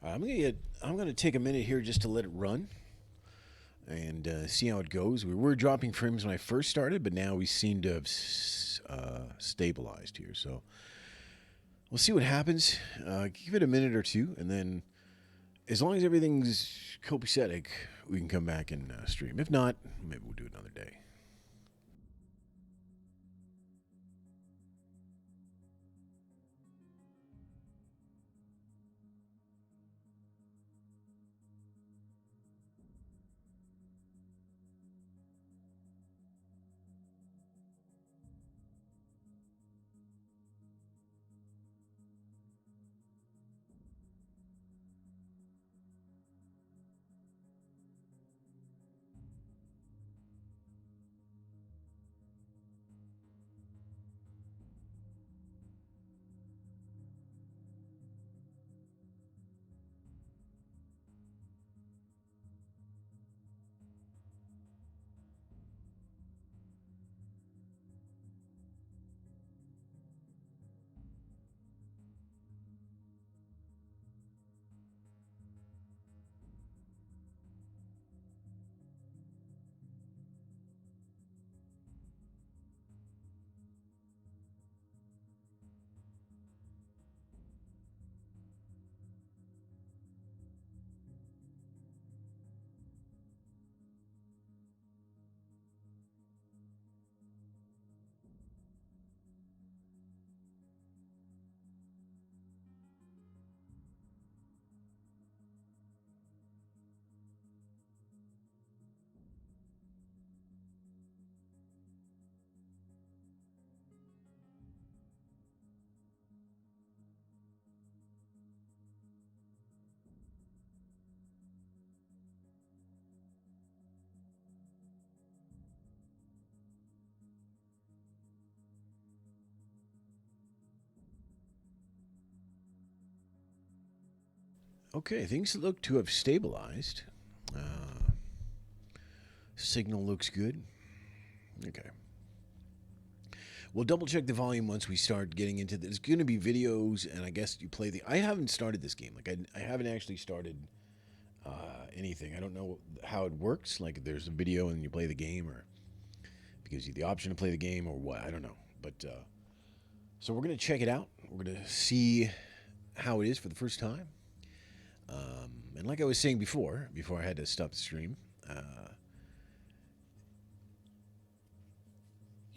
I'm gonna take a minute here just to let it run and see how it goes. We were dropping frames when I first started, but now we seem to have stabilized here. So we'll see what happens. Give it a minute or two, and then as long as everything's copacetic, we can come back and stream. If not, maybe we'll do it another day. Okay, things look to have stabilized. Uh, Signal looks good. Okay. We'll double check the volume once we start getting into this. There's going to be videos, and I guess you play the. I haven't started this game. Like I haven't actually started anything. I don't know how it works. Like if there's a video and you play the game, or because you have the option to play the game, or what. I don't know. But so we're going to check it out. We're going to see how it is for the first time. And like I was saying before I had to stop the stream,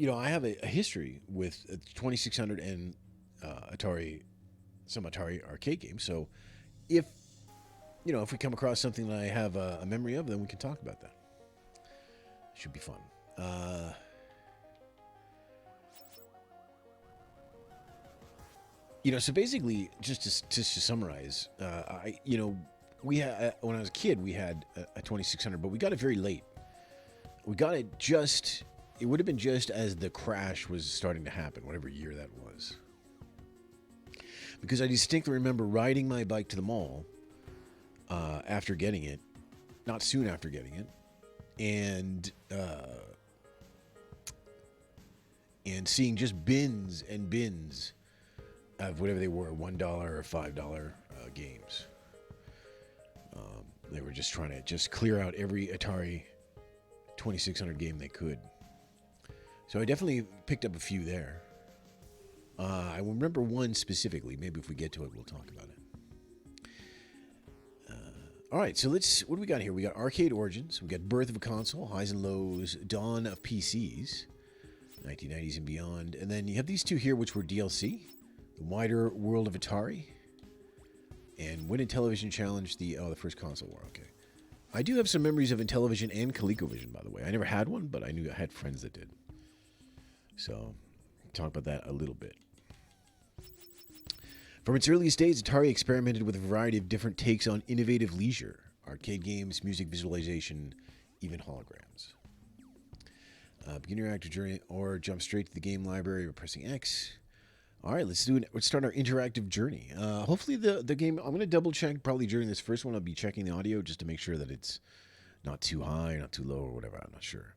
I have a history with 2600 and Atari, some Atari arcade games. So if if we come across something that I have a memory of, then we can talk about that. Should be fun. Uh, so basically, just to summarize, we had when I was a kid, we had a 2600, but we got it very late. We got it just. It would have been just as the crash was starting to happen, whatever year that was. Because I distinctly remember riding my bike to the mall after getting it, not soon after getting it, and seeing just bins and bins of whatever they were, $1 or $5 games. They were just trying to just clear out every Atari 2600 game they could. So I definitely picked up a few there. I remember one specifically. Maybe if we get to it, we'll talk about it. All right, so what do we got here? We got Arcade Origins. We got Birth of a Console, Highs and Lows, Dawn of PCs, 1990s and beyond. And then you have these two here, which were DLC. The Wider World of Atari, and Win Intellivision Challenge, the first console war. Okay. I do have some memories of Intellivision and ColecoVision, by the way. I never had one, but I knew I had friends that did. So, talk about that a little bit. From its earliest days, Atari experimented with a variety of different takes on innovative leisure, arcade games, music visualization, even holograms. Begin your interactive journey or jump straight to the game library by pressing X. All right, let's start our interactive journey. Hopefully the game, I'm going to double check probably during this first one. I'll be checking the audio just to make sure that it's not too high, not too low, or whatever. I'm not sure.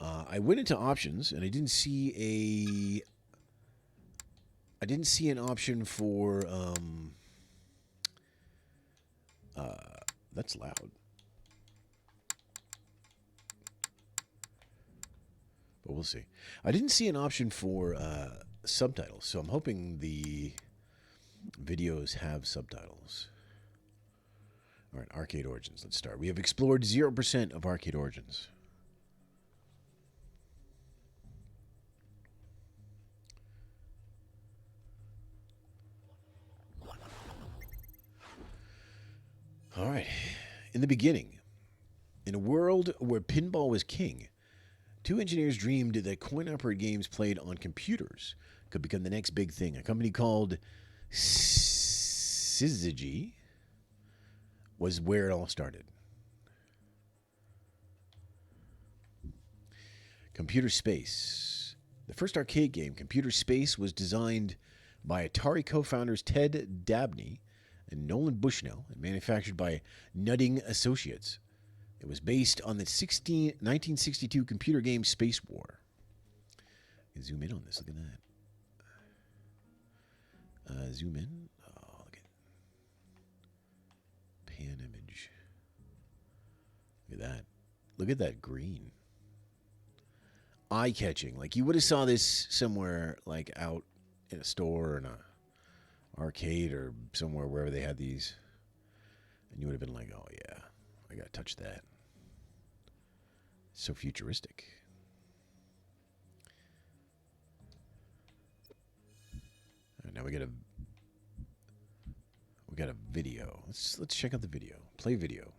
I went into options and I didn't see an option for That's loud. But we'll see. I didn't see an option for subtitles, so I'm hoping the videos have subtitles. All right, Arcade Origins. Let's start. We have explored 0% of Arcade Origins. All right. In the beginning, in a world where pinball was king, two engineers dreamed that coin-operated games played on computers could become the next big thing. A company called Syzygy was where it all started. Computer Space. The first arcade game, Computer Space, was designed by Atari co-founders Ted Dabney and Nolan Bushnell and manufactured by Nutting Associates. It was based on the 1962 computer game Space War. You can zoom in on this. Look at that. Zoom in. Oh, look at pan image. Look at that. Look at that green. Eye-catching. Like you would have saw this somewhere, like out in a store or in a arcade or somewhere wherever they had these, and you would have been like, "Oh yeah, I gotta touch that." So futuristic. Now we got a video. Let's check out the video. Play video.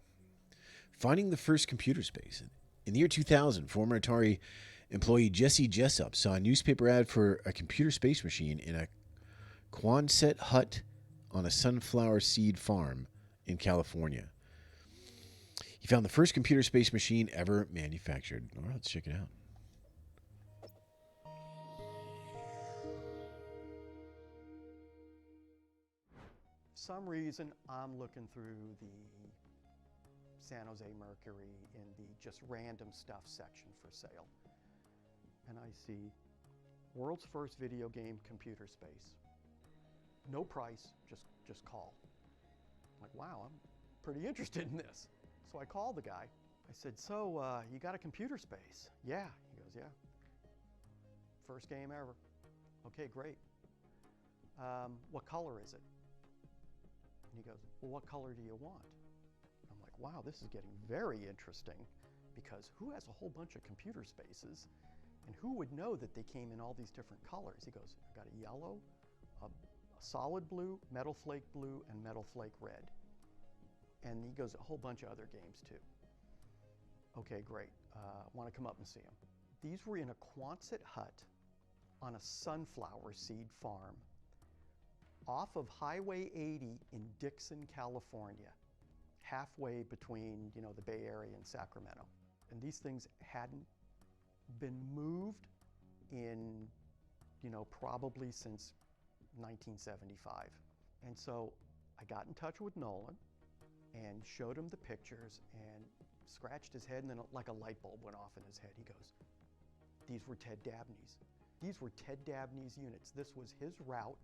Finding the first computer space. In the year 2000, former Atari employee Jesse Jessup saw a newspaper ad for a computer space machine in a Quonset hut on a sunflower seed farm in California. He found the first computer space machine ever manufactured. All right, let's check it out. For some reason, I'm looking through the San Jose Mercury in the just random stuff section for sale. And I see world's first video game computer space. No price, just call. I'm like, wow, I'm pretty interested in this. So I called the guy. I said, so you got a computer space? Yeah. He goes, yeah. First game ever. Okay, great. What color is it? And he goes, well, what color do you want? I'm like, wow, this is getting very interesting because who has a whole bunch of computer spaces and who would know that they came in all these different colors? He goes, I got a yellow, a solid blue, metal flake blue, and metal flake red. And he goes, a whole bunch of other games too. Okay, great. Want to come up and see them. These were in a Quonset hut on a sunflower seed farm off of Highway 80 in Dixon, California, halfway between, the Bay Area and Sacramento. And these things hadn't been moved in, probably since 1975. And so I got in touch with Nolan and showed him the pictures and scratched his head, and then like a light bulb went off in his head. He goes, these were Ted Dabney's. These were Ted Dabney's units. This was his route.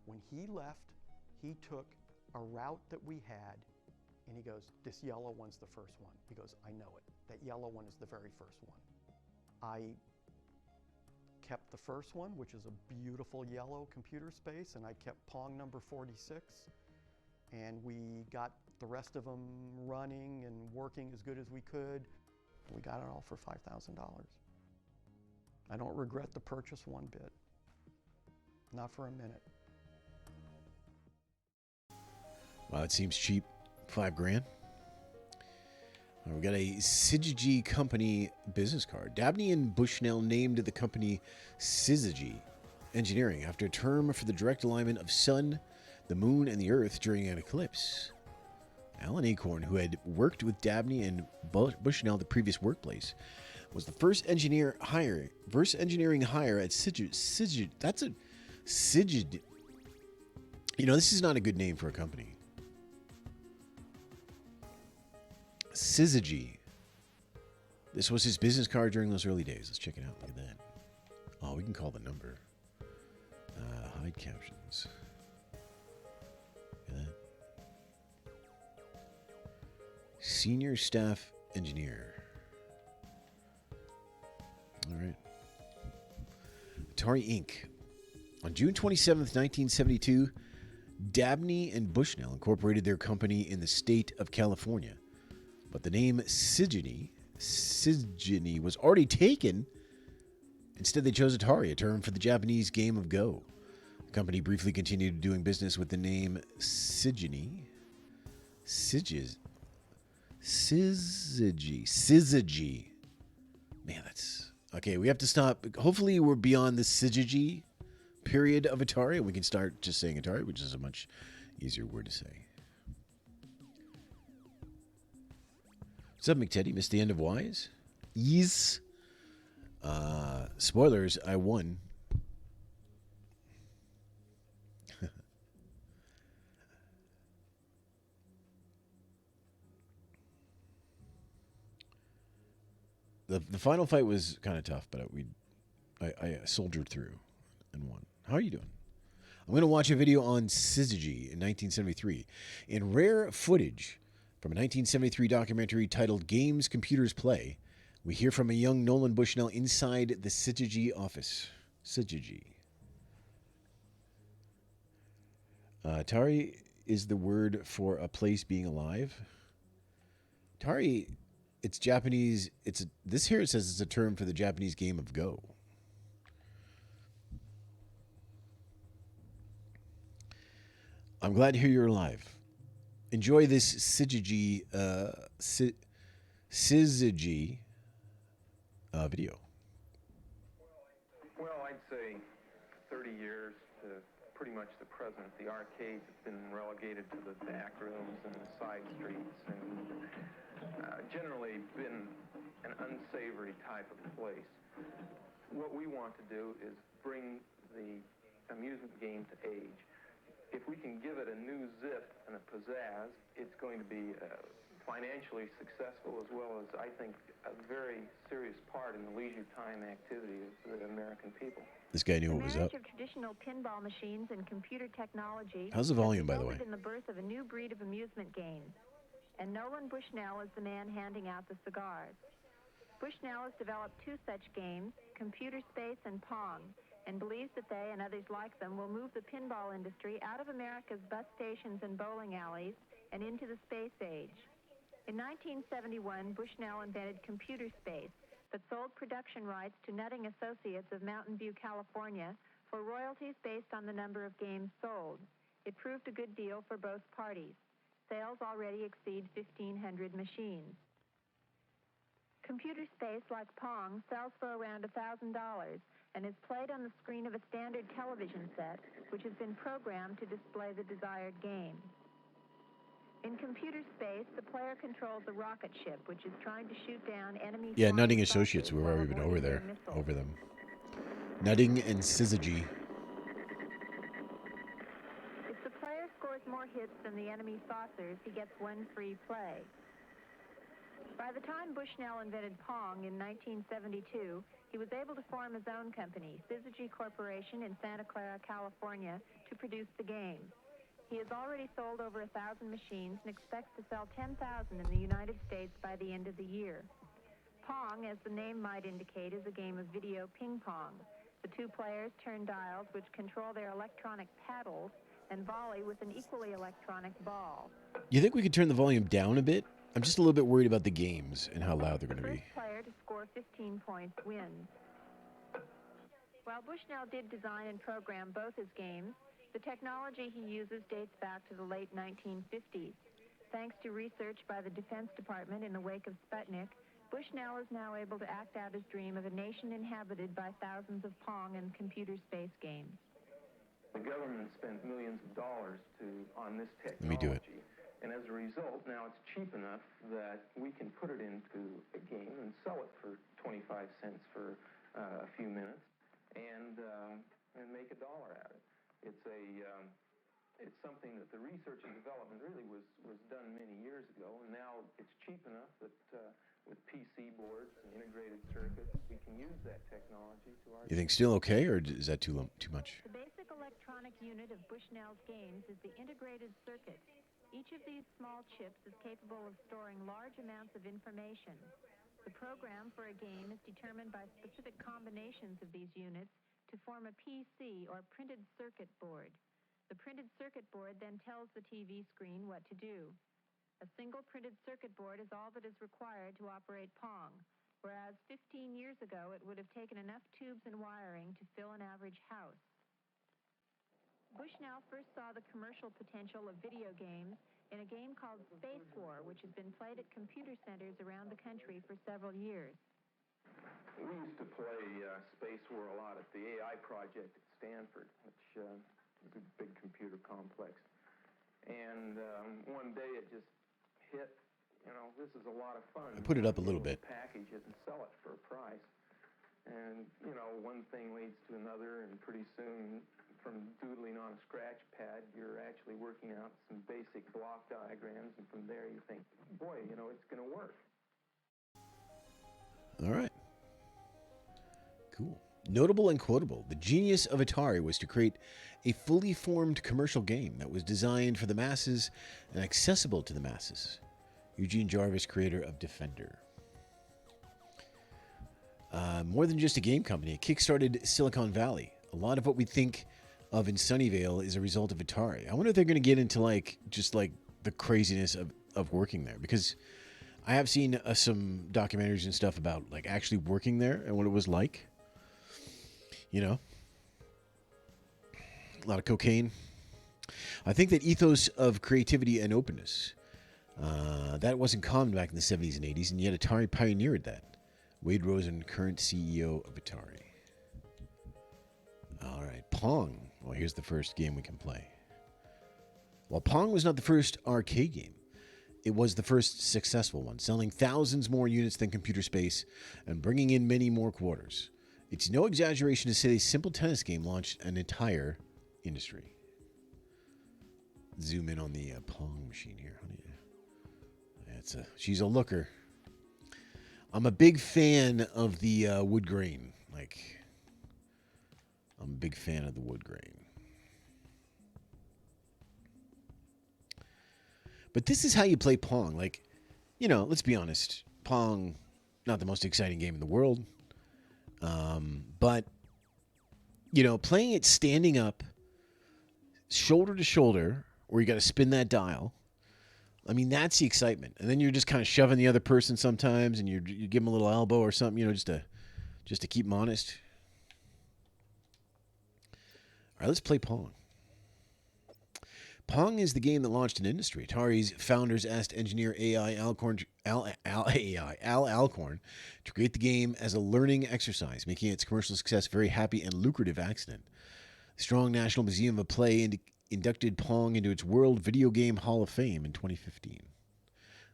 When he left, he took a route that we had, and he goes, this yellow one's the first one. He goes, I know it. That yellow one is the very first one. I kept the first one, which is a beautiful yellow computer space, and I kept Pong number 46, and we got the rest of them running and working as good as we could. We got it all for $5,000. I don't regret the purchase one bit. Not for a minute. Wow, it seems cheap. $5,000. We got a Syzygy company business card. Dabney and Bushnell named the company Syzygy Engineering after a term for the direct alignment of sun, the moon, and the earth during an eclipse. Alan Acorn, who had worked with Dabney and Bushnell the previous workplace, was the first engineering hire at Syzygy. That's a Syzygy. This is not a good name for a company. Syzygy. This was his business card during those early days. Let's check it out. Look at that. Oh, we can call the number. Hide captions. Look at that. Senior Staff Engineer. All right. Atari Inc. On June 27th, 1972, Dabney and Bushnell incorporated their company in the state of California. But the name Sigeny was already taken. Instead, they chose Atari, a term for the Japanese game of Go. The company briefly continued doing business with the name Syzygy. Man, that's... Okay, we have to stop. Hopefully, we're beyond the Syzygy period of Atari, and we can start just saying Atari, which is a much easier word to say. What's up, McTeddy? Missed the end of Wise? Yes. Spoilers, I won. The final fight was kind of tough, but I soldiered through and won. How are you doing? I'm going to watch a video on Syzygy in 1973. In rare footage from a 1973 documentary titled Games Computers Play, we hear from a young Nolan Bushnell inside the Syzygy office. Syzygy. Atari is the word for a place being alive. Atari, it's Japanese. This here it says it's a term for the Japanese game of Go. I'm glad to hear you're alive. Enjoy this Syzygy video. Well, I'd say 30 years to pretty much the present. The arcades have been relegated to the back rooms and the side streets, and generally been an unsavory type of place. What we want to do is bring the amusement game to age. If we can give it a new zip and a pizzazz, it's going to be financially successful, as well as, I think, a very serious part in the leisure time activity of the American people. This guy knew what was up. The marriage of traditional pinball machines and computer technology. How's the volume, by the way? In the birth of a new breed of amusement games. And Nolan Bushnell is the man handing out the cigars. Bushnell has developed two such games, Computer Space and Pong, and believes that they and others like them will move the pinball industry out of America's bus stations and bowling alleys and into the space age. In 1971, Bushnell invented Computer Space, but sold production rights to Nutting Associates of Mountain View, California, for royalties based on the number of games sold. It proved a good deal for both parties. Sales already exceed 1,500 machines. Computer Space, like Pong, sells for around $1,000 and is played on the screen of a standard television set, which has been programmed to display the desired game. In Computer Space, the player controls a rocket ship, which is trying to shoot down enemy... Yeah, Nutting Associates, we've already been over them. Nutting and Syzygy. If the player scores more hits than the enemy saucers, he gets one free play. By the time Bushnell invented Pong in 1972, he was able to form his own company, Syzygy Corporation in Santa Clara, California, to produce the game. He has already sold over 1,000 machines and expects to sell 10,000 in the United States by the end of the year. Pong, as the name might indicate, is a game of video ping pong. The two players turn dials which control their electronic paddles and volley with an equally electronic ball. You think we could turn the volume down a bit? I'm just a little bit worried about the games and how loud they're going to be. The first player to score 15 points wins. While Bushnell did design and program both his games, the technology he uses dates back to the late 1950s. Thanks to research by the Defense Department in the wake of Sputnik, Bushnell is now able to act out his dream of a nation inhabited by thousands of Pong and Computer Space games. The government spent millions of dollars on this technology. Let me do it. And as a result, now it's cheap enough that we can put it into a game and sell it for 25 cents for a few minutes and make $1 out of it. It's something that the research and development really was done many years ago, and now it's cheap enough that with PC boards and integrated circuits, we can use that technology to our... You think still okay, or is that too much? The basic electronic unit of Bushnell's games is the integrated circuit. Each of these small chips is capable of storing large amounts of information. The program for a game is determined by specific combinations of these units to form a PC, or printed circuit board. The printed circuit board then tells the TV screen what to do. A single printed circuit board is all that is required to operate Pong, whereas 15 years ago it would have taken enough tubes and wiring to fill an average house. Bushnell first saw the commercial potential of video games in a game called Space War, which has been played at computer centers around the country for several years. We used to play Space War a lot at the AI project at Stanford, which is a big computer complex. And one day it just hit, this is a lot of fun. I put it up a little bit. Package it and sell it for a price. And, one thing leads to another, and pretty soon, from doodling on a scratch pad, you're actually working out some basic block diagrams, and from there you think, boy, it's going to work. All right. Cool. Notable and quotable. The genius of Atari was to create a fully formed commercial game that was designed for the masses and accessible to the masses. Eugene Jarvis, creator of Defender. More than just a game company, it kickstarted Silicon Valley. A lot of what we think of in Sunnyvale is a result of Atari. I wonder if they're going to get into the craziness of working there, because I have seen some documentaries and stuff about actually working there and what it was like. A lot of cocaine. I think that ethos of creativity and openness, that wasn't common back in the 70s and 80s, and yet Atari pioneered that. Wade Rosen, current CEO of Atari. All right, Pong. Well, here's the first game we can play. While Pong was not the first arcade game, it was the first successful one, selling thousands more units than Computer Space and bringing in many more quarters. It's no exaggeration to say a simple tennis game launched an entire industry. Zoom in on the Pong machine here. She's a looker. I'm a big fan of the wood grain. I'm a big fan of the wood grain. But this is how you play Pong. Let's be honest. Pong, not the most exciting game in the world. But, playing it standing up, shoulder to shoulder, where you got to spin that dial. That's the excitement. And then you're just kind of shoving the other person sometimes, and you give them a little elbow or something, just to keep them honest. All right, let's play Pong. Pong is the game that launched an industry. Atari's founders asked engineer Al Alcorn to create the game as a learning exercise, making its commercial success a very happy and lucrative accident. The Strong National Museum of Play inducted Pong into its World Video Game Hall of Fame in 2015.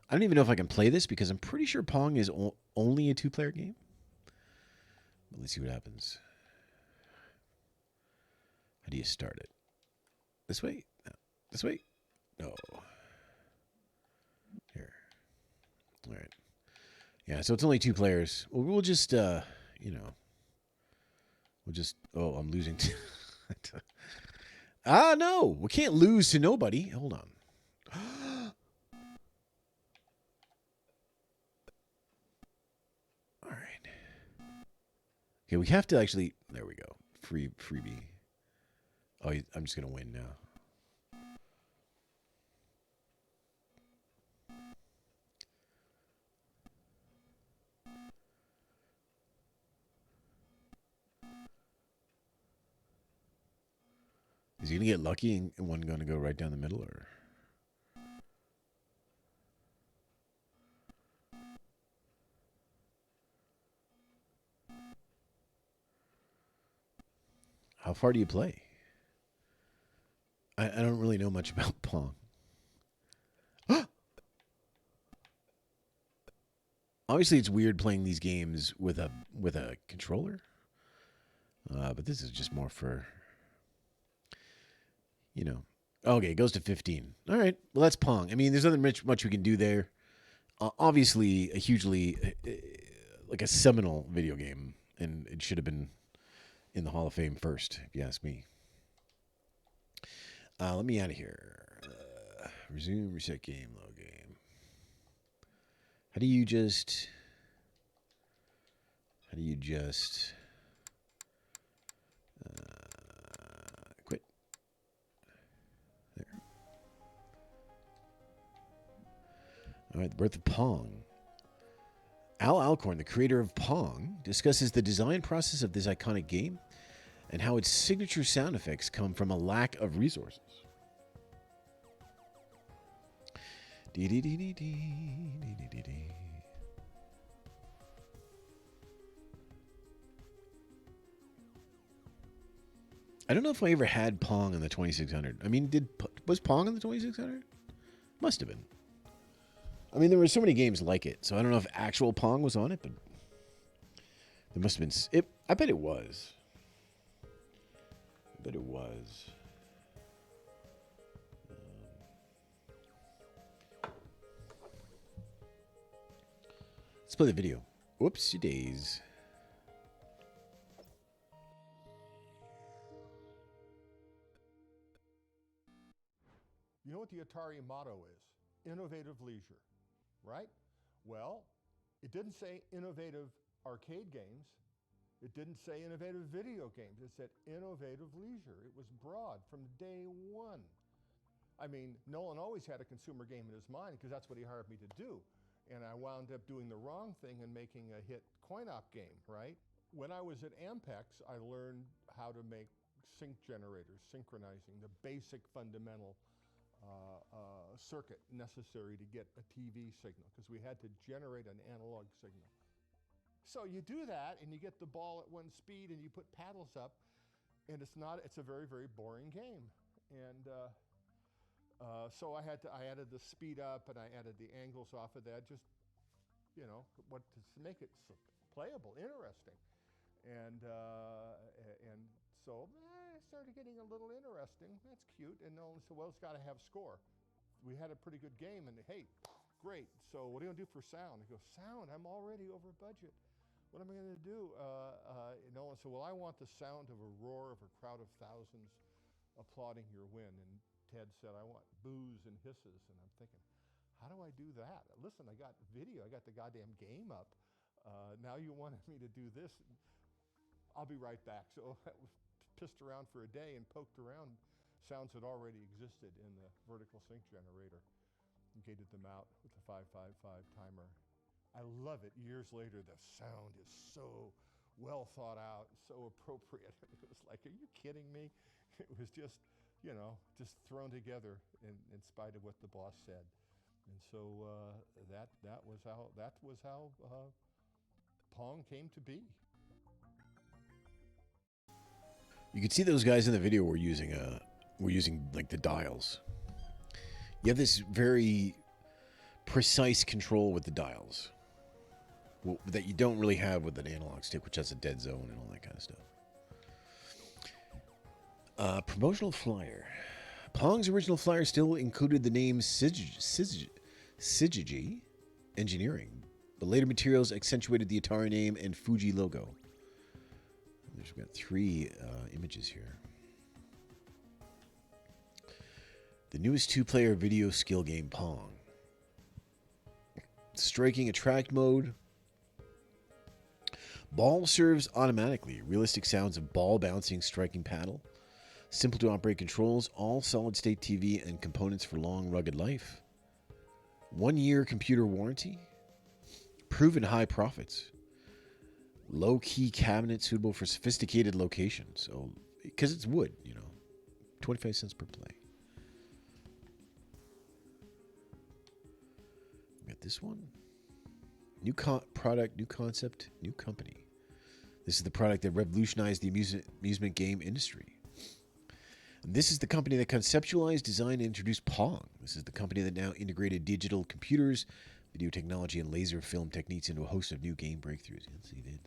I don't even know if I can play this because I'm pretty sure Pong is only a two-player game. But let's see what happens. How do you start it? This way? No. This way? No. Here. All right. Yeah, so it's only two players. We'll just, we'll just, I'm losing. No, we can't lose to nobody. Hold on. All right. Okay, we have to actually, there we go. Freebie. Oh, I'm just going to win now. Is he going to get lucky and one going to go right down the middle, or? How far do you play? I don't really know much about Pong. Obviously, it's weird playing these games with a controller, but this is just more for, Okay, it goes to 15. All right, well, that's Pong. There's nothing much we can do there. Obviously, a hugely, a seminal video game, and it should have been in the Hall of Fame first, if you ask me. Let me out of here. Resume, reset game, load game. How do you just quit? There. All right, the birth of Pong. Al Alcorn, the creator of Pong, discusses the design process of this iconic game and how its signature sound effects come from a lack of resources. I don't know if I ever had Pong on the 2600. I mean, was Pong on the 2600? Must have been. I mean, there were so many games like it, so I don't know if actual Pong was on it, but there must have been. I bet it was. I bet it was. Let's play the video. Whoopsie days. You know what the Atari motto is? Innovative leisure, right? Well, it didn't say innovative arcade games. It didn't say innovative video games. It said innovative leisure. It was broad from day one. I mean, Nolan always had a consumer game in his mind because that's what he hired me to do. And I wound up doing the wrong thing and making a hit coin-op game, right? When I was at Ampex, I learned how to make sync generators, synchronizing, the basic fundamental circuit necessary to get a TV signal, because we had to generate an analog signal. So you do that and you get the ball at one speed and you put paddles up, and it's a very, very boring game. And so I added the speed up and I added the angles off of that, just, to make it playable, interesting. And so it started getting a little interesting. That's cute. And Nolan said, well, it's got to have score. We had a pretty good game, and hey, great. So what are you going to do for sound? I go, sound? I'm already over budget. What am I going to do? Nolan said, well, I want the sound of a roar of a crowd of thousands applauding your win. And Ted said, I want boos and hisses. And I'm thinking, how do I do that? Listen, I got video. I got the goddamn game up. Now you wanted me to do this. I'll be right back. So I pissed around for a day and poked around. Sounds that already existed in the vertical sync generator and gated them out with the 555 timer. I love it. Years later, the sound is so well thought out, so appropriate. It was like, are you kidding me? It was just, just thrown together in spite of what the boss said. And so that was how Pong came to be. You can see those guys in the video were using like the dials. You have this very precise control with the dials that you don't really have with an analog stick, which has a dead zone and all that kind of stuff. Promotional flyer. Pong's original flyer still included the name Syzygy Engineering, but later materials accentuated the Atari name and Fuji logo. We've got 3 images here. The newest 2-player video skill game, Pong. Striking attract mode. Ball serves automatically. Realistic sounds of ball bouncing, striking paddle. Simple to operate controls. All solid-state TV and components for long, rugged life. 1-year computer warranty. Proven high profits. Low-key cabinet suitable for sophisticated locations. So, because it's wood, 25 cents per play. We got this one. New product, new concept, new company. This is the product that revolutionized the amusement game industry. And this is the company that conceptualized, designed, and introduced Pong. This is the company that now integrated digital computers, video technology, and laser film techniques into a host of new game breakthroughs. Yes, they did.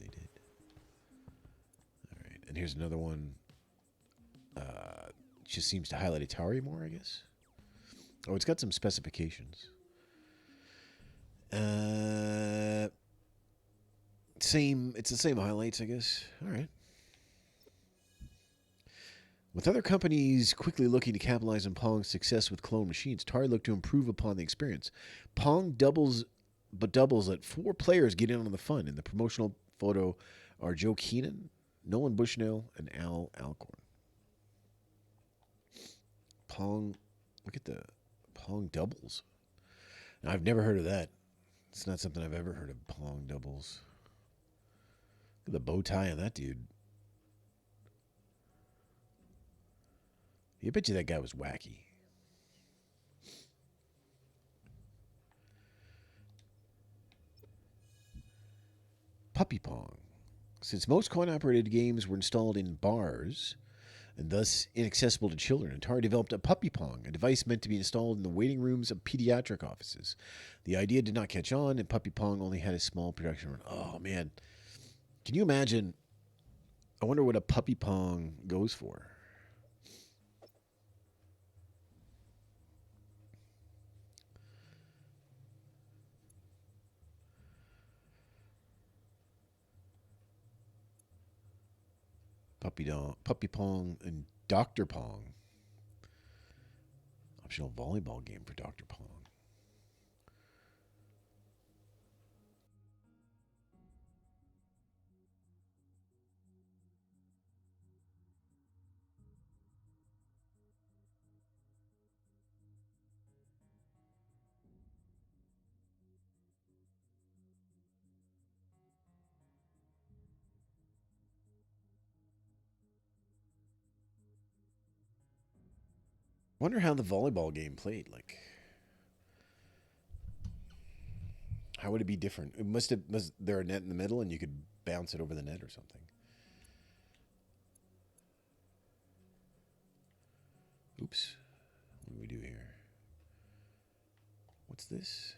All right, and here's another one. Just seems to highlight Atari more, I guess. Oh, it's got some specifications. It's the same highlights, I guess. All right. With other companies quickly looking to capitalize on Pong's success with clone machines, Atari looked to improve upon the experience. Pong doubles at 4 players get in on the fun. In the promotional photo are Joe Keenan, Nolan Bushnell, and Al Alcorn. Pong, look at the Pong doubles. Now, I've never heard of that. It's not something I've ever heard of, Pong doubles. Look at the bow tie on that dude. I bet you that guy was wacky. Puppy Pong. Since most coin-operated games were installed in bars and thus inaccessible to children, Atari developed a Puppy Pong, a device meant to be installed in the waiting rooms of pediatric offices. The idea did not catch on, and Puppy Pong only had a small production run. Oh, man. Can you imagine? I wonder what a Puppy Pong goes for. Puppy Pong, and Dr. Pong. Optional volleyball game for Dr. Pong. Wonder how the volleyball game played. Like, how would it be different? Was there a net in the middle and you could bounce it over the net or something? Oops. What do we do here? What's this?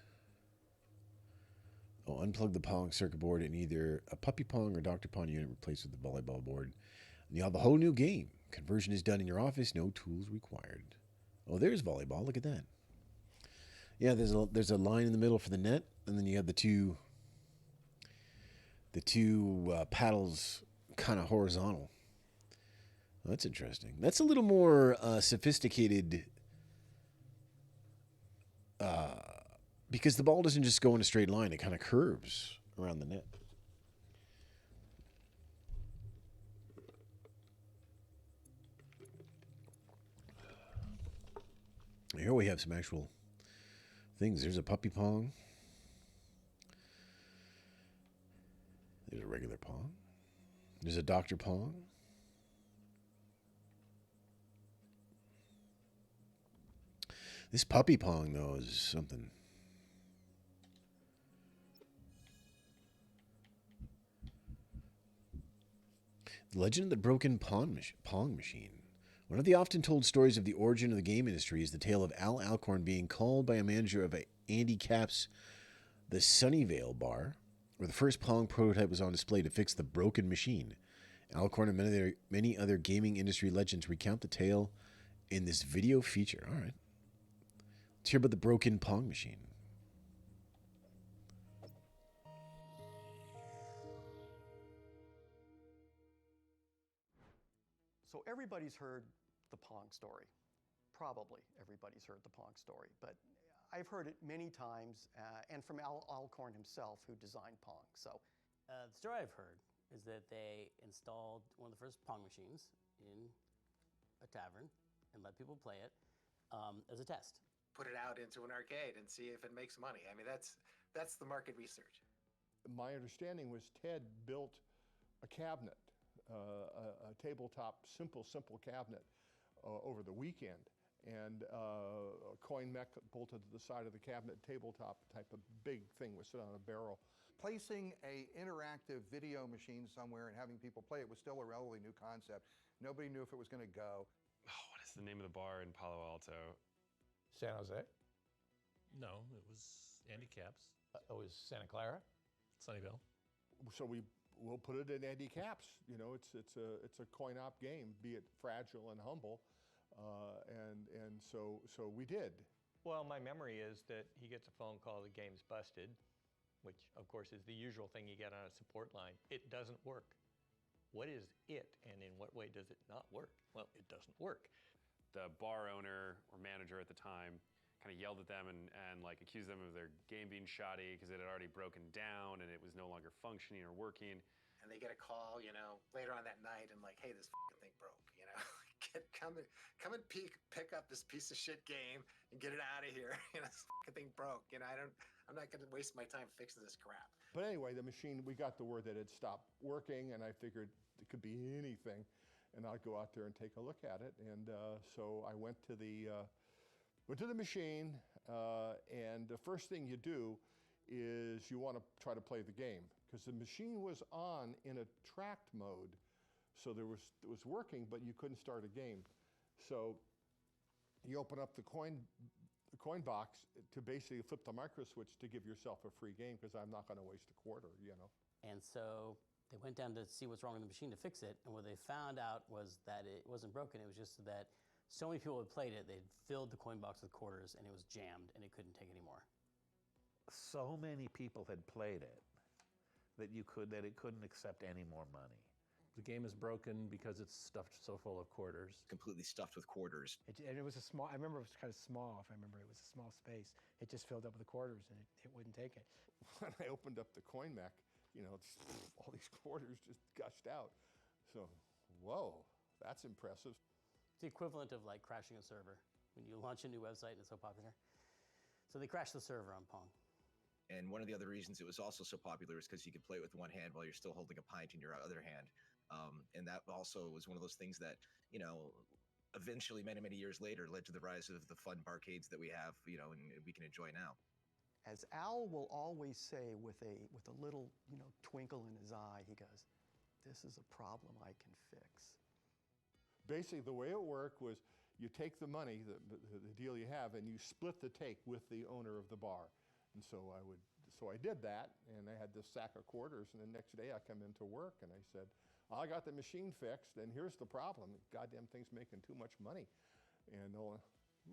Oh, unplug the Pong circuit board and either a Puppy Pong or Dr. Pong unit replaced with the volleyball board. And you have a whole new game. Conversion is done in your office. No tools required. Oh, there's volleyball. Look at that. Yeah, there's a line in the middle for the net, and then you have the two paddles kind of horizontal. Well, that's interesting. That's a little more sophisticated because the ball doesn't just go in a straight line. It kind of curves around the net. Here we have some actual things. There's a Puppy Pong. There's a regular Pong. There's a Dr. Pong. This Puppy Pong, though, is something. The Legend of the Broken Pong Machine. One of the often told stories of the origin of the game industry is the tale of Al Alcorn being called by a manager of Andy Capp's the Sunnyvale bar, where the first Pong prototype was on display to fix the broken machine. Alcorn and many other gaming industry legends recount the tale in this video feature. All right. Let's hear about the broken Pong machine. So everybody's heard the Pong story. Probably everybody's heard the Pong story, but I've heard it many times, and from Al Alcorn himself, who designed Pong. So, the story I've heard is that they installed one of the first Pong machines in a tavern and let people play it as a test. Put it out into an arcade and see if it makes money. I mean, that's the market research. My understanding was Ted built a cabinet, a tabletop, simple cabinet over the weekend. And a coin mech bolted to the side of the cabinet, tabletop type of big thing was sit on a barrel. Placing a interactive video machine somewhere and having people play it was still a relatively new concept. Nobody knew if it was going to go. Oh, what is the name of the bar in Palo Alto? San Jose? No, it was Andy Capp's. It was Santa Clara? Sunnyvale. So we'll put it in Andy Capp's. You know, it's a coin op game, be it fragile and humble. And so we did. Well, my memory is that he gets a phone call, the game's busted, which of course is the usual thing you get on a support line. It doesn't work. what is it, and in what way does it not work? Well, it doesn't work. The bar owner or manager at the time kind of yelled at them and like accused them of their game being shoddy because it had already broken down and it was no longer functioning or working. And they get a call, later on that night and like, hey, this fucking thing broke, come and pick up this piece of shit game and get it out of here. This fucking thing broke. I'm not gonna waste my time fixing this crap. But anyway, the machine, we got the word that it stopped working, and I figured it could be anything, and I'd go out there and take a look at it. And so I went to the machine, and the first thing you do is you want to try to play the game, because the machine was on in a tracked mode, so it was working, but you couldn't start a game. So you open up the coin box to basically flip the micro switch to give yourself a free game, because I'm not going to waste a quarter, And so they went down to see what's wrong with the machine to fix it, and what they found out was that it wasn't broken. It was just that so many people had played it, they'd filled the coin box with quarters, and it was jammed, and it couldn't take any more. So many people had played it that it couldn't accept any more money. The game is broken because it's stuffed so full of quarters. Completely stuffed with quarters. And it was I remember it was kind of small, if I remember. It was a small space. It just filled up with the quarters, and it wouldn't take it. When I opened up the coin mech, all these quarters just gushed out. So, whoa, that's impressive. It's the equivalent of like crashing a server when you launch a new website and it's so popular. So they crashed the server on Pong. And one of the other reasons it was also so popular is because you could play it with one hand while you're still holding a pint in your other hand. And that also was one of those things that, eventually many, many years later led to the rise of the fun barcades that we have, and we can enjoy now. As Al will always say with a little, twinkle in his eye, he goes, "This is a problem I can fix." Basically, the way it worked was you take the money, the deal you have, and you split the take with the owner of the bar. And so I did that, and I had this sack of quarters, and the next day I come into work, and I said, I got the machine fixed, and here's the problem. Goddamn thing's making too much money. And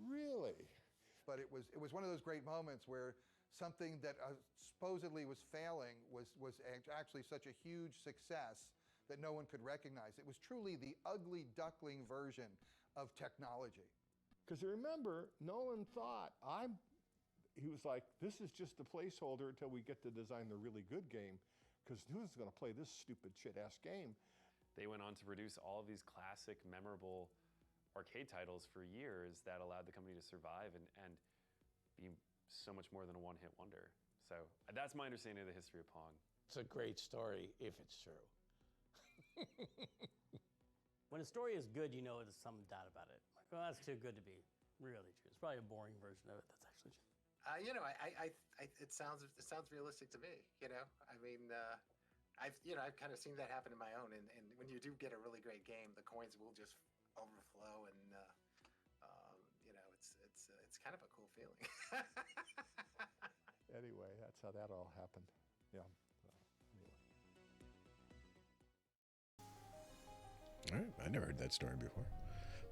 really? But it was one of those great moments where something that supposedly was failing was actually such a huge success that no one could recognize. It was truly the ugly duckling version of technology. Because remember, Nolan thought, he was like, this is just a placeholder until we get to design the really good game, because who's going to play this stupid shit-ass game? They went on to produce all of these classic, memorable arcade titles for years that allowed the company to survive and be so much more than a one-hit wonder. So that's my understanding of the history of Pong. It's a great story, if it's true. When a story is good, there's some doubt about it. Like, well, that's too good to be really true. It's probably a boring version of it that's actually true. It sounds realistic to me. I've kind of seen that happen in my own. And when you do get a really great game, the coins will just overflow, and it's kind of a cool feeling. Anyway, that's how that all happened. Yeah. All right, I never heard that story before.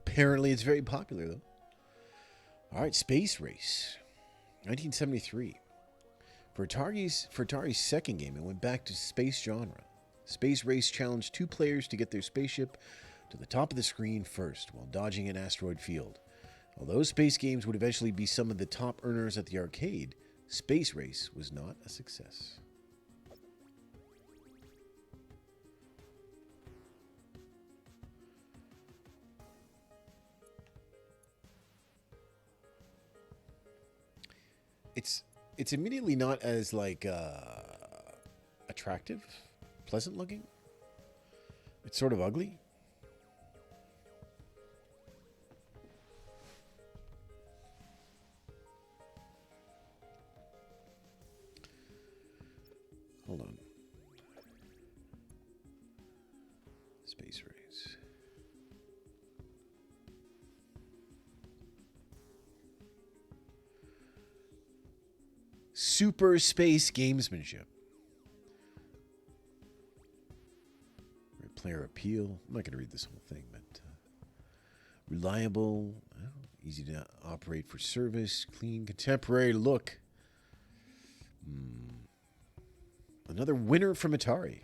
Apparently, it's very popular, though. All right, Space Race, 1973. For Atari's second game, it went back to space genre. Space Race challenged two players to get their spaceship to the top of the screen first, while dodging an asteroid field. Although space games would eventually be some of the top earners at the arcade, Space Race was not a success. It's immediately not as attractive, pleasant looking. It's sort of ugly. Hold on. Space Race. Super space gamesmanship. Player appeal. I'm not going to read this whole thing, but reliable, easy to operate for service, clean, contemporary look. Another winner from Atari.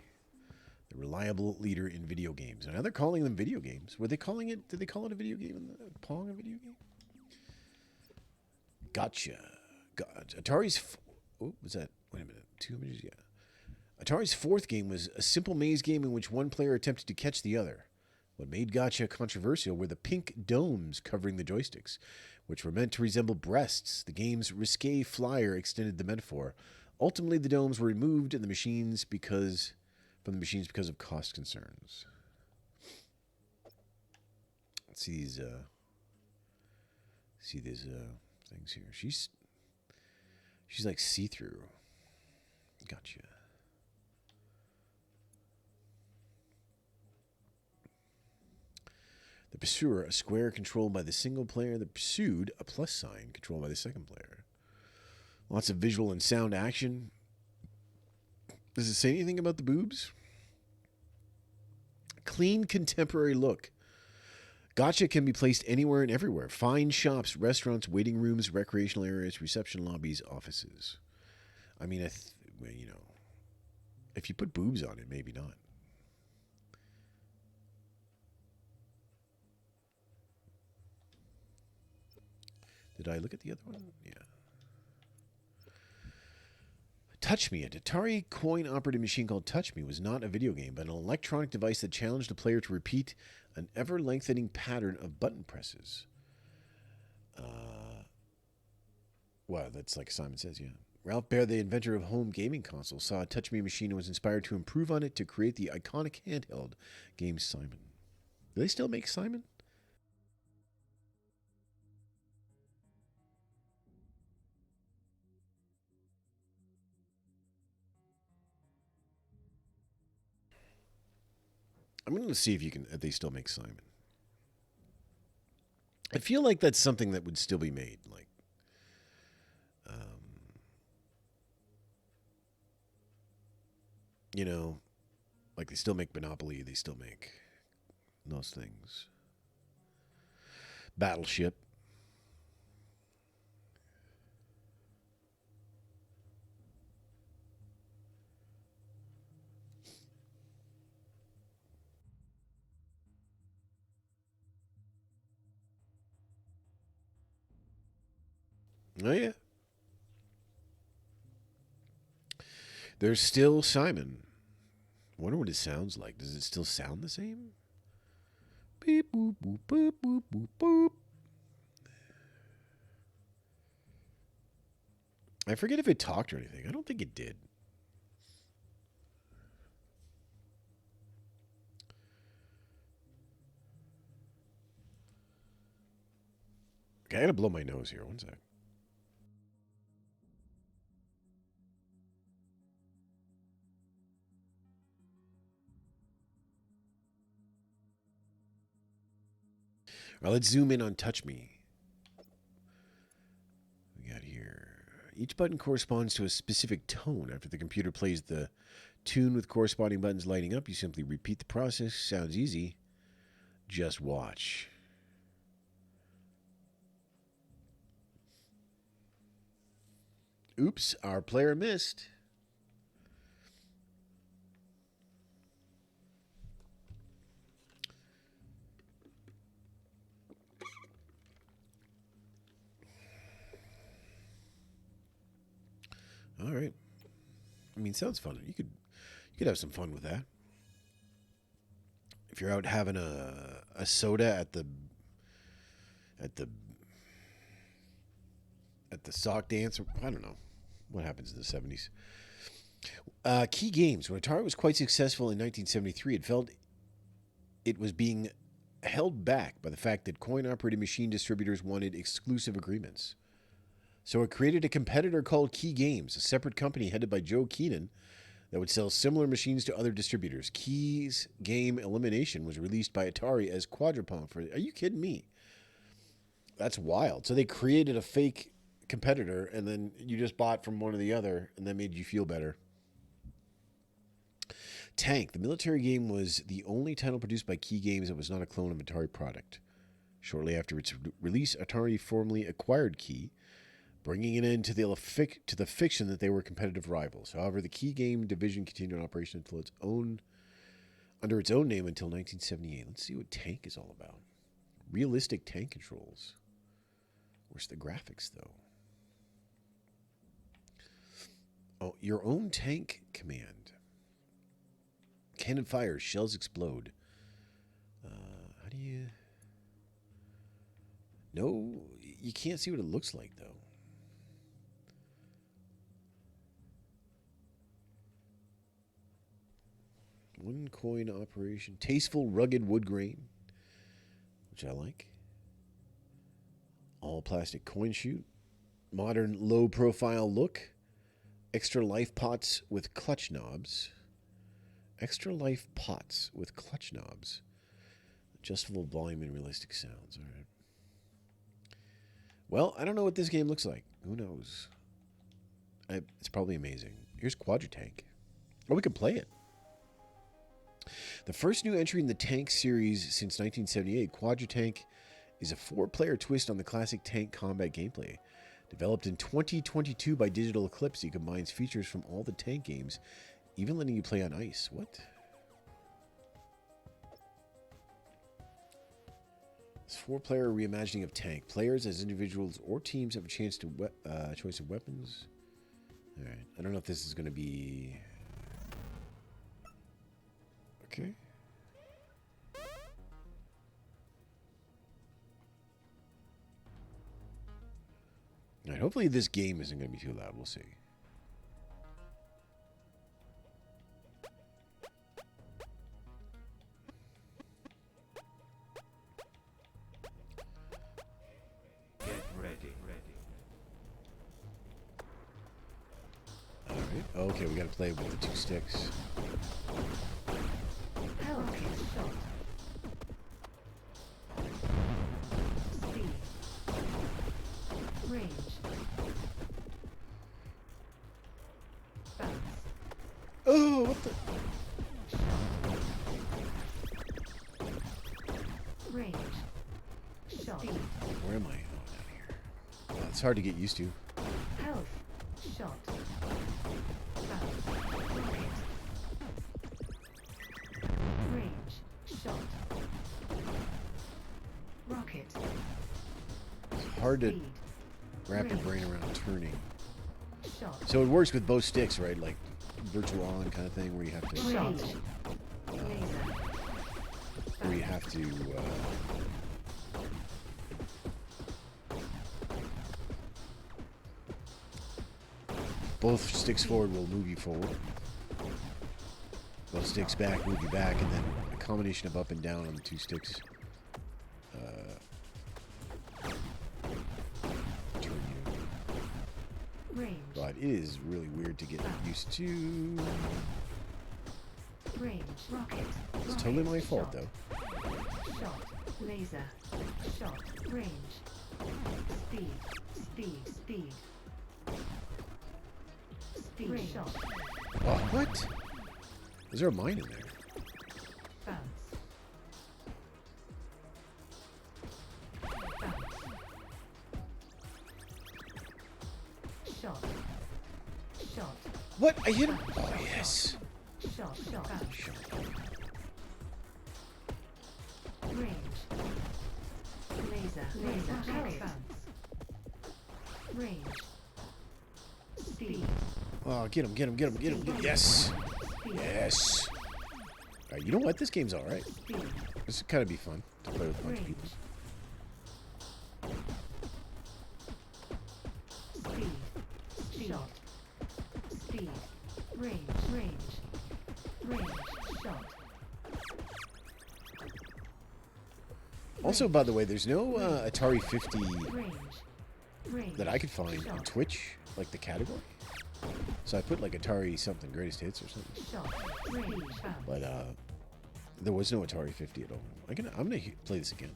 the reliable leader in video games. Now they're calling them video games. Were they calling it? Did they call it a video game? Pong a video game? Gotcha. Atari's. Oh, was that? Wait a minute. 2 images. Yeah. Atari's fourth game was a simple maze game in which one player attempted to catch the other. What made Gotcha controversial were the pink domes covering the joysticks, which were meant to resemble breasts. The game's risque flyer extended the metaphor. Ultimately, the domes were removed from the machines because of cost concerns. Let's see these things here. She's like see-through. Gotcha. The pursuer, a square controlled by the single player. The pursued, a plus sign controlled by the second player. Lots of visual and sound action. Does it say anything about the boobs? Clean, contemporary look. Gotcha can be placed anywhere and everywhere. Fine shops, restaurants, waiting rooms, recreational areas, reception lobbies, offices. I mean, if you put boobs on it, maybe not. Did I look at the other one? Yeah. Touch Me, an Atari coin-operated machine called Touch Me, was not a video game, but an electronic device that challenged a player to repeat an ever-lengthening pattern of button presses. Well, that's like Simon Says, yeah. Ralph Baer, the inventor of home gaming consoles, saw a Touch Me machine and was inspired to improve on it to create the iconic handheld game Simon. Do they still make Simon? I'm going to see if they still make Simon. I feel like that's something that would still be made. Like, like they still make Monopoly. They still make those things. Battleship. Oh, yeah. There's still Simon. Wonder what it sounds like. Does it still sound the same? Beep, boop, boop, boop, boop, boop, boop. I forget if it talked or anything. I don't think it did. Okay, I gotta blow my nose here. One sec. All right, let's zoom in on Touch Me. We got here. Each button corresponds to a specific tone. After the computer plays the tune with corresponding buttons lighting up, you simply repeat the process. Sounds easy. Just watch. Oops, our player missed. All right. I mean, sounds fun. You could have some fun with that. If you're out having a soda at the sock dance, or I don't know what happens in the 70s. Key games. When Atari was quite successful in 1973, it felt it was being held back by the fact that coin-operated machine distributors wanted exclusive agreements. So it created a competitor called Key Games, a separate company headed by Joe Keenan that would sell similar machines to other distributors. Key's game Elimination was released by Atari as Quadrupon for... Are you kidding me? That's wild. So they created a fake competitor, and then you just bought from one or the other, and that made you feel better. Tank, the military game, was the only title produced by Key Games that was not a clone of Atari product. Shortly after its release, Atari formally acquired Key, bringing it into to the fiction that they were competitive rivals. However, the Key Game division continued in operation until its own under its own name until 1978. Let's see what Tank is all about. Realistic tank controls. Where's the graphics, though? Oh, your own tank command. Cannon fires, shells explode. How do you... No, you can't see what it looks like, though. One coin operation. Tasteful, rugged wood grain, which I like. All plastic coin chute. Modern low profile look. Extra life pots with clutch knobs. Extra life pots with clutch knobs. Adjustable volume and realistic sounds. All right. Well, I don't know what this game looks like. Who knows? It's probably amazing. Here's Quadratank. Oh, we can play it. The first new entry in the Tank series since 1978, Quadratank is a 4-player twist on the classic tank combat gameplay. Developed in 2022 by Digital Eclipse, it combines features from all the tank games, even letting you play on ice. What? It's 4-player reimagining of Tank. Players as individuals or teams have a chance to choice of weapons. All right. I don't know if this is going to be... Okay. All right. Hopefully this game isn't going to be too loud. We'll see. Okay, we gotta play with the 2 sticks. Speed. Range. Bounce. Oh, what the? Range. Shot. Where am I? Oh, down here. Oh, it's hard to get used to. Health. Shot. Rocket. It's hard to wrap your brain around turning. So it works with both sticks, right? Like virtual on kind of thing, where you have to, both sticks forward will move you forward. Both sticks back move you back, and then a combination of up and down on the 2 sticks turn you. But it is really weird to get used to. Range. Rocket. It's totally my fault, though. Shot. Laser. Shot. Range. Speed. Speed. Speed. Speed. Range. Shot. Oh, what? Is there a mine in there? Bounce. Shot. Shot. What? I hit him. Oh, yes. Shot. Shot. Bounce. Range. Laser. Laser. Bounce. Range. Speed. Oh, get him, get him, get him, get him. Yes. Yes. All right, you know what? This game's all right. This would kind of be fun to play with a bunch of people. Speed. Shot. Speed. Range. Range. Range. Shot. Also, by the way, there's no Atari 50 Range. that I could find on Twitch, like the category. So I put like Atari something, greatest hits or something. But there was no Atari 50 at all. I'm gonna play this again.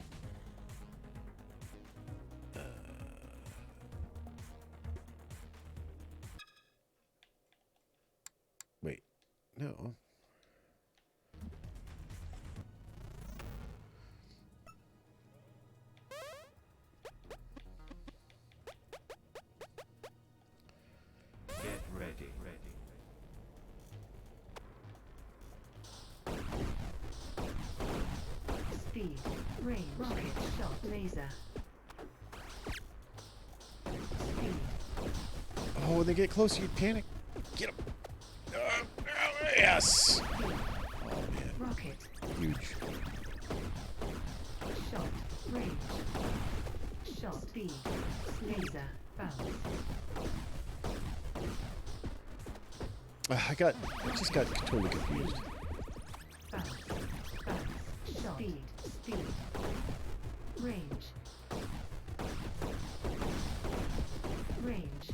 Wait, no. speed, range, rocket, shot, laser. Speed, Oh, when they get closer, you panic. Get him. Yes. Oh, man. rocket, Huge. shot, range, shot, speed, laser, bounce, I just got totally confused. bounce, bounce, shot, speed, speed, range, range,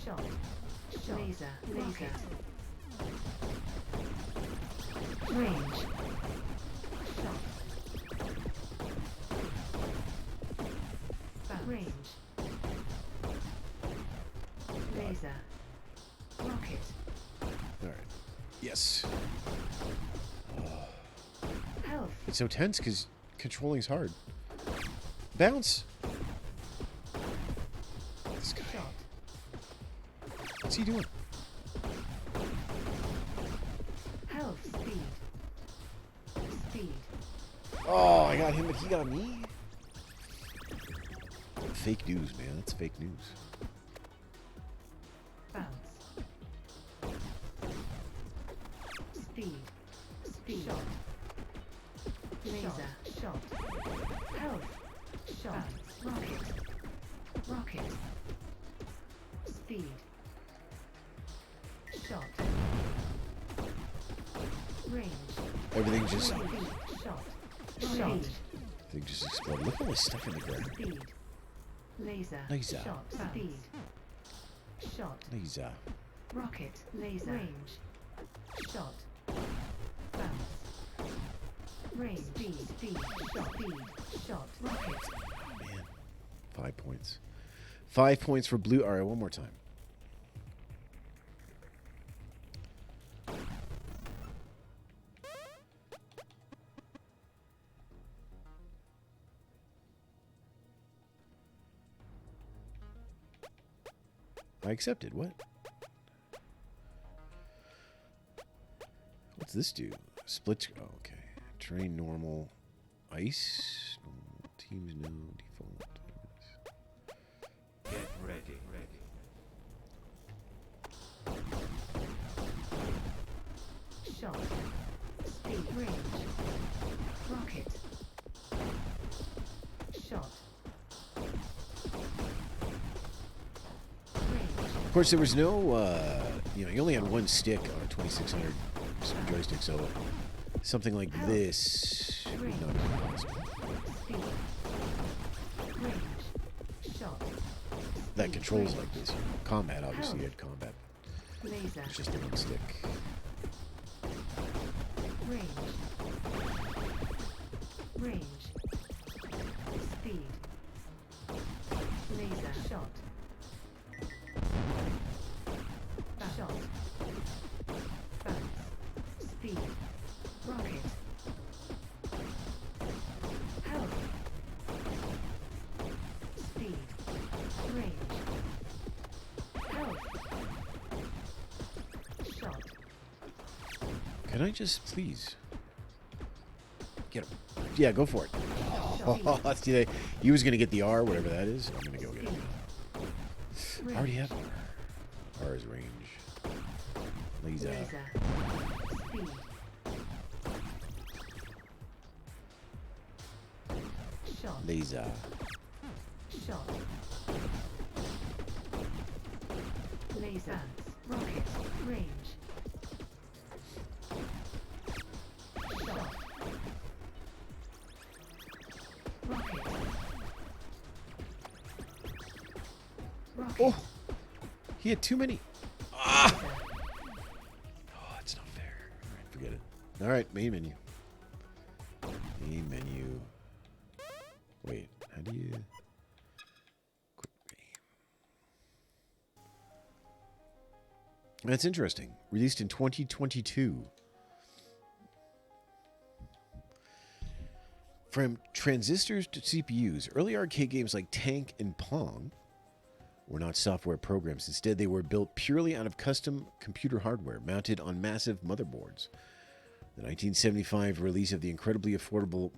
shot, shot, laser, laser, range, shot, bounce, range, laser, rocket, All right. Yes. health, It's so tense because controlling's hard. Bounce. This guy. shot, What's he doing? health, speed, speed, Oh, I got him, but he got me. Fake news, man. That's fake news. bounce, speed, speed, shot, laser, shot, health, shot, rocket, rocket, speed, shot, range, Everything just, speed, shot, shot, everything just exploded. Look at all this stuff in the ground. speed, laser, Laser. shot, speed, shot, Laser. rocket, laser, range, shot, bounce, range, speed, shot, rocket, Man. 5 points. 5 points for blue. All right, one more time. I accepted. What? What's this do? Split. Oh, okay. Terrain normal. Ice. Normal. Teams no. Default. Get ready. shot, speed, range, rocket, shot, Of course, there was no, you only had one stick on a 2600 joystick, so something like this would not be possible. That controls like this. Combat, obviously, you had combat. laser, It's just a one stick. range, range, speed, laser, shot, shot, bounce, speed, rocket, health, speed, range, health, shot, Can I just please get him? Yeah, go for it. Oh, see, he was gonna get the R, whatever that is. I'm gonna go get it now. I already have R. R is range. Laser. laser, speed, shot, Laser. shot, laser, rocket, range, shot, rocket, rocket, Oh, he had too many. Ah! Oh, that's not fair. All right, forget it. All right, main menu. Main menu. Wait, how do you? Quick game. That's interesting. Released in 2022. From transistors to CPUs, early arcade games like Tank and Pong were not software programs. Instead, they were built purely out of custom computer hardware mounted on massive motherboards. The 1975 release of the incredibly affordable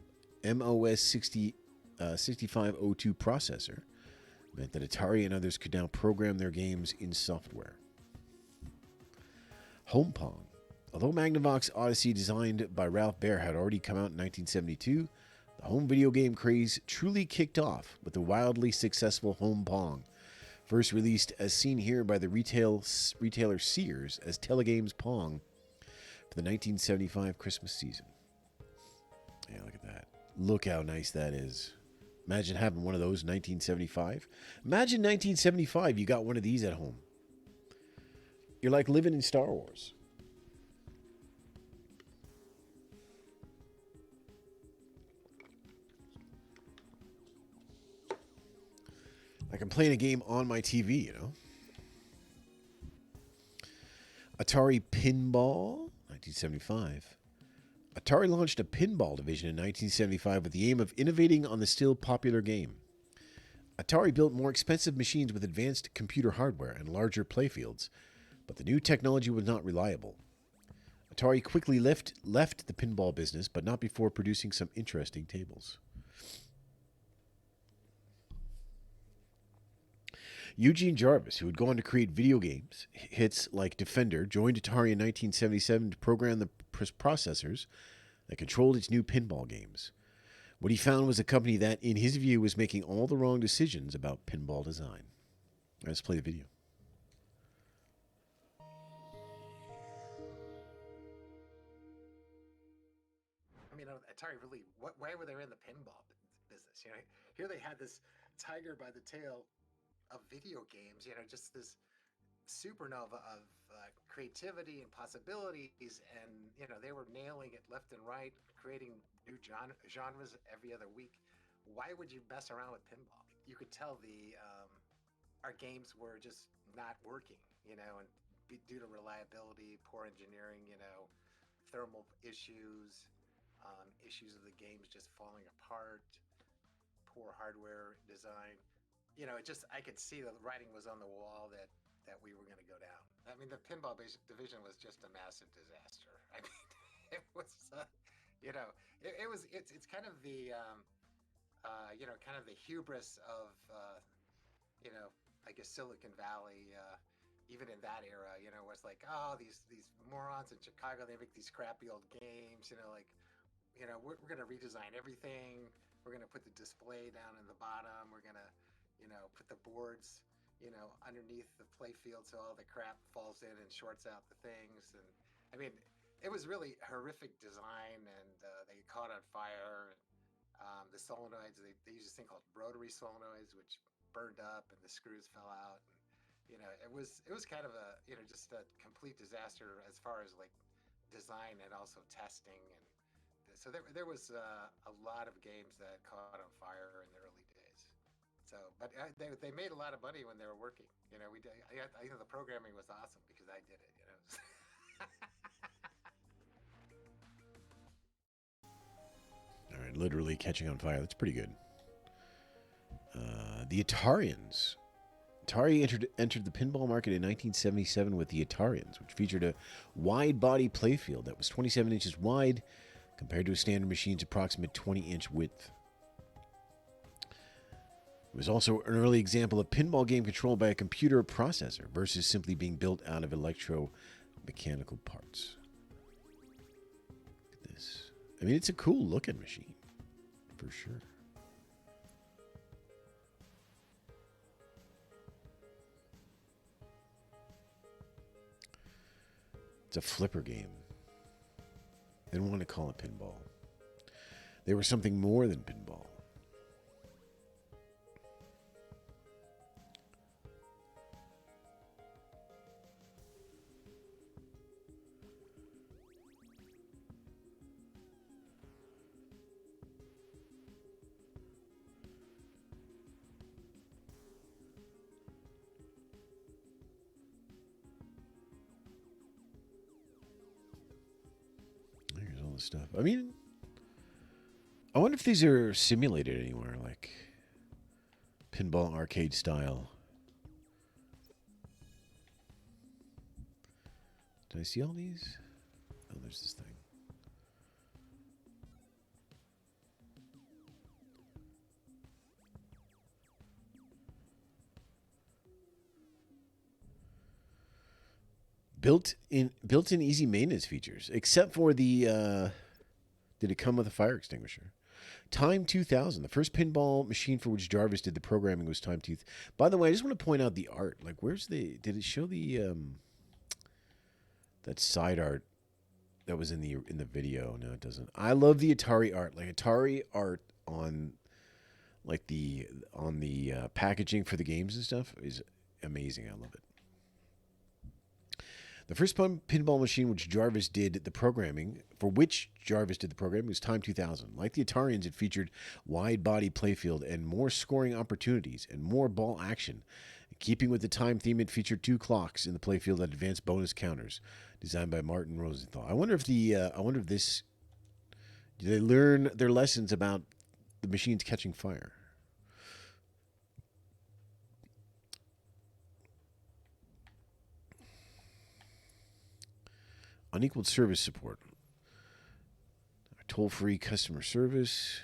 MOS 6502 processor meant that Atari and others could now program their games in software. Home Pong. Although Magnavox Odyssey, designed by Ralph Baer, had already come out in 1972, the home video game craze truly kicked off with the wildly successful Home Pong, first released as seen here by the retailer Sears as Telegames Pong for the 1975 Christmas season. Yeah, look at that. Look how nice that is. Imagine having one of those in 1975. Imagine 1975, you got one of these at home. You're like living in Star Wars. Like I'm playing a game on my TV, you know? Atari Pinball, 1975. Atari launched a pinball division in 1975 with the aim of innovating on the still popular game. Atari built more expensive machines with advanced computer hardware and larger playfields, but the new technology was not reliable. Atari quickly left the pinball business, but not before producing some interesting tables. Eugene Jarvis, who would go on to create video games hits like Defender, joined Atari in 1977 to program the processors that controlled its new pinball games. What he found was a company that, in his view, was making all the wrong decisions about pinball design. Let's play the video. I mean, Atari really, why were they in the pinball business? You know, here they had this tiger by the tail of video games, you know, just this supernova of creativity and possibilities, and you know, they were nailing it left and right, creating new genres every other week. Why would you mess around with pinball? You could tell our games were just not working, you know, and due to reliability, poor engineering, you know, thermal issues, issues of the games just falling apart, poor hardware design. You know, I could see the writing was on the wall that we were going to go down. I mean, the pinball division was just a massive disaster. I mean, it was, you know, it's kind of the, you know, kind of the hubris of, you know, I guess Silicon Valley, even in that era, you know, was like, oh, these morons in Chicago, they make these crappy old games, you know, like, you know, we're going to redesign everything. We're going to put the display down in the bottom. We're going to, you know, put the boards, you know, underneath the play field so all the crap falls in and shorts out the things. And I mean, it was really horrific design, and they caught on fire. The solenoids, they used this thing called rotary solenoids, which burned up and the screws fell out. And, you know, it was kind of a, you know, just a complete disaster as far as like design and also testing. And so there was a lot of games that caught on fire in the early days. So, but they made a lot of money when they were working. You know, I think the programming was awesome because I did it. You know. All right, literally catching on fire. That's pretty good. The Atarians. Atari entered the pinball market in 1977 with the Atarians, which featured a wide-body playfield that was 27 inches wide compared to a standard machine's approximate 20-inch width. It was also an early example of pinball game controlled by a computer processor versus simply being built out of electromechanical parts. Look at this. I mean, it's a cool looking machine, for sure. It's a flipper game. They don't want to call it pinball. They were something more than pinball. Here's all this stuff. I mean, I wonder if these are simulated anywhere, like pinball arcade style. Did I see all these? Oh, there's this thing. built-in easy maintenance features, except for the. Did it come with a fire extinguisher? Time 2000, the first pinball machine for which Jarvis did the programming was Time 2000. By the way, I just want to point out the art. Like, where's the? Did it show the that side art that was in the video? No, it doesn't. I love the Atari art. Like Atari art on like the packaging for the games and stuff is amazing. I love it. The first pinball machine which Jarvis did the programming was Time 2000. Like the Atarians, it featured wide body playfield and more scoring opportunities and more ball action. Keeping with the time theme, it featured 2 clocks in the playfield that advanced bonus counters, designed by Martin Rosenthal. I wonder if this do they learn their lessons about the machines catching fire? Unequaled service support. Toll-free customer service.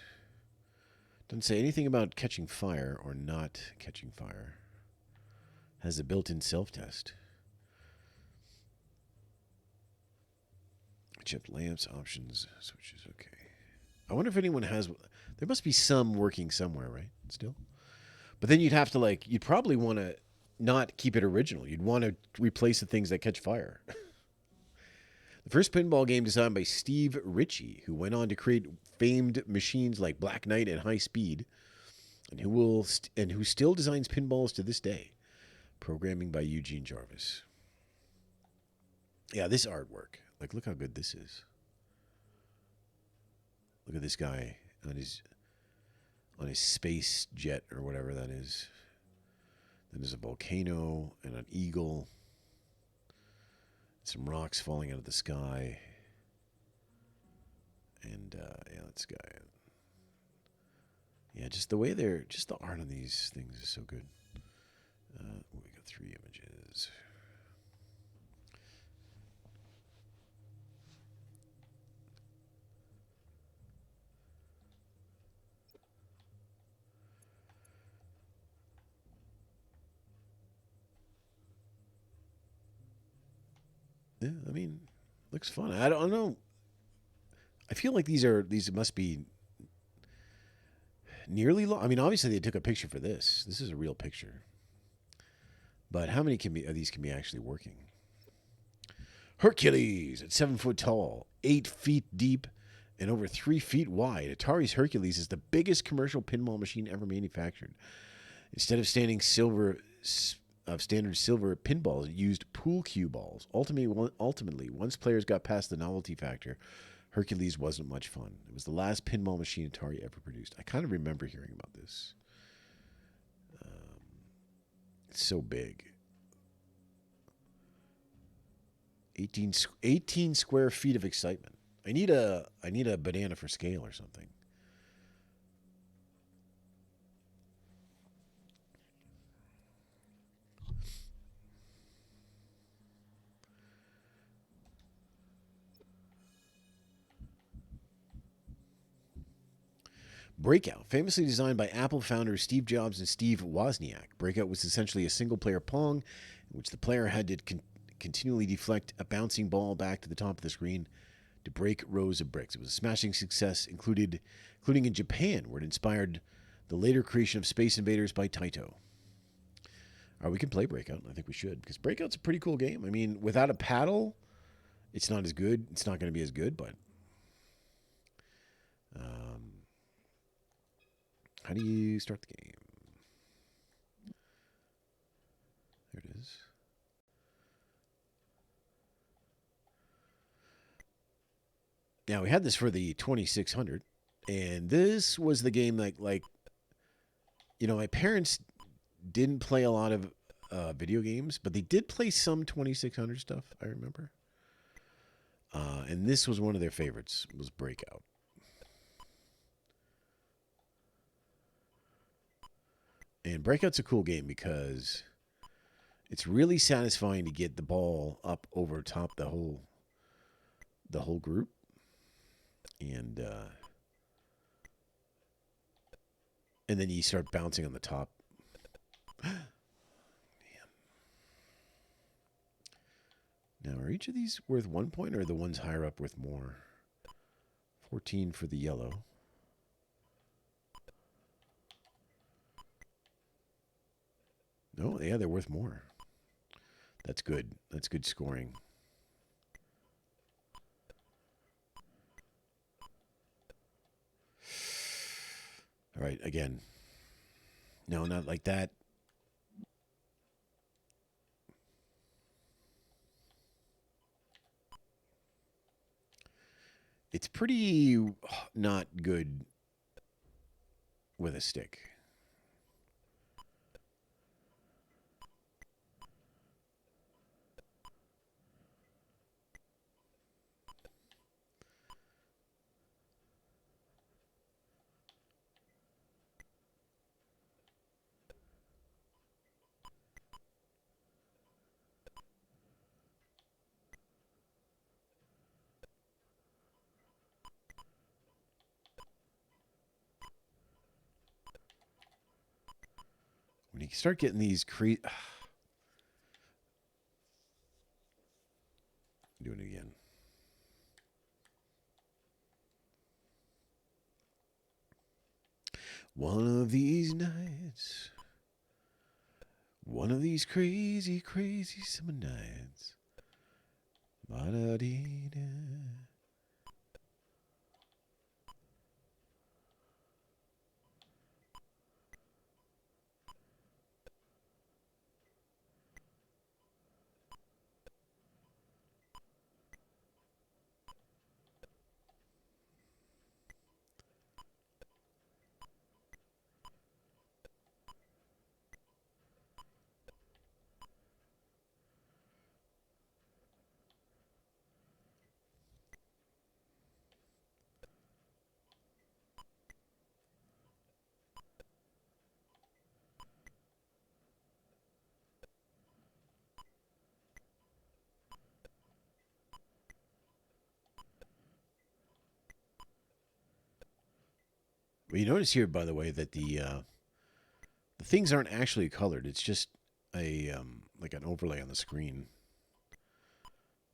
Doesn't say anything about catching fire or not catching fire. Has a built-in self-test. Chipped lamps, options, switches, okay. I wonder if anyone has... There must be some working somewhere, right? Still? But then you'd have to, you'd probably want to not keep it original. You'd want to replace the things that catch fire. The first pinball game designed by Steve Ritchie, who went on to create famed machines like Black Knight and High Speed, and who still designs pinballs to this day. Programming by Eugene Jarvis. Yeah, this artwork. Look how good this is. Look at this guy on his space jet or whatever that is. Then there's a volcano and an eagle. Some rocks falling out of the sky. And, this guy. Yeah, just the art on these things is so good. We got 3 images. Yeah, I mean, looks fun. I don't know. I feel like these must be nearly long. I mean, obviously they took a picture for this. This is a real picture. But how many of these can be actually working? Hercules at 7 foot tall, 8 feet deep, and over 3 feet wide. Atari's Hercules is the biggest commercial pinball machine ever manufactured. Instead of standard silver pinballs, it used pool cue balls. Ultimately, once players got past the novelty factor, Hercules wasn't much fun. It was the last pinball machine Atari ever produced. I kind of remember hearing about this. It's so big. 18 square feet of excitement. I need a banana for scale or something. Breakout, famously designed by Apple founders Steve Jobs and Steve Wozniak. Breakout was essentially a single-player Pong in which the player had to continually deflect a bouncing ball back to the top of the screen to break rows of bricks. It was a smashing success, including in Japan, where it inspired the later creation of Space Invaders by Taito. All right, we can play Breakout. I think we should, because Breakout's a pretty cool game. I mean, without a paddle, it's not as good. It's not going to be as good, but... how do you start the game? There it is. Now, we had this for the 2600, and this was the game my parents didn't play a lot of video games, but they did play some 2600 stuff, I remember. And this was one of their favorites, was Breakout. And Breakout's a cool game because it's really satisfying to get the ball up over top the whole group. And then you start bouncing on the top. Man. Now, are each of these worth 1 point, or are the ones higher up worth more? 14 for the yellow. No, yeah, they're worth more. That's good. That's good scoring. All right, again. No, not like that. It's pretty not good with a stick. When you start getting these doing it again. One of these nights, one of these crazy, crazy summer nights. Ba-da-dee-da. Well, you notice here, by the way, that the things aren't actually colored. It's just a like an overlay on the screen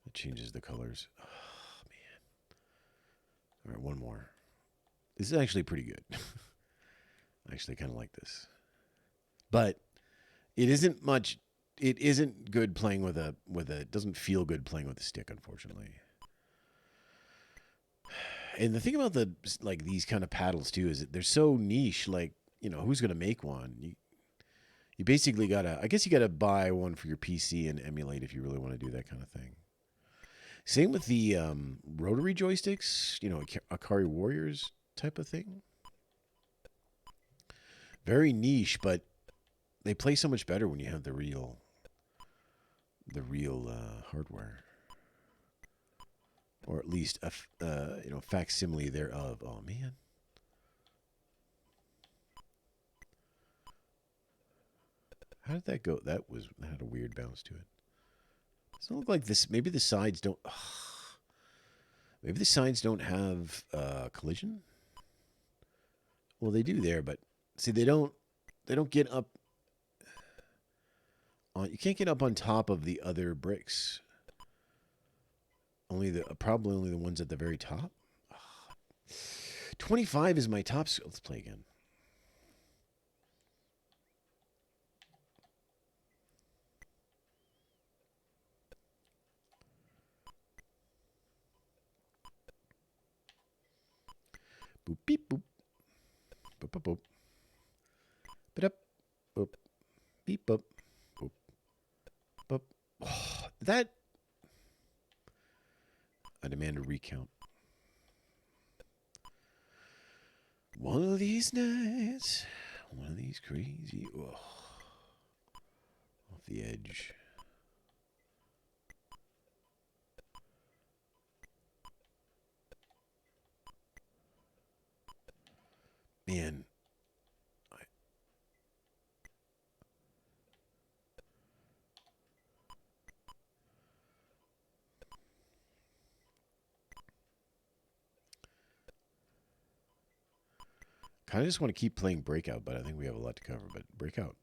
that changes the colors. Oh, man. All right, one more. This is actually pretty good. I actually kind of like this, but it isn't much. It isn't good playing with a It doesn't feel good playing with a stick, unfortunately. And the thing about these kind of paddles too is that they're so niche. Like, you know, who's gonna make one? You basically gotta. I guess you gotta buy one for your PC and emulate if you really want to do that kind of thing. Same with the rotary joysticks. You know, Atari Warriors type of thing. Very niche, but they play so much better when you have the real hardware, or at least a facsimile thereof. Oh man. How did that go? That had a weird bounce to it. Doesn't look like this. Maybe the sides don't. Maybe the sides don't have collision. Well, they do there, but see, they don't get up. You can't get up on top of the other bricks. Probably only the ones at the very top. 25 is my top skill. Let's play again. Boop beep boop. Boop boop boop. But up. Boop. Beep boop. Boop. Boop. Oh, that. I demand a recount. One of these nights, one of these crazy. Oh, off the edge. Man. Kind of just want to keep playing Breakout, but I think we have a lot to cover. But Breakout,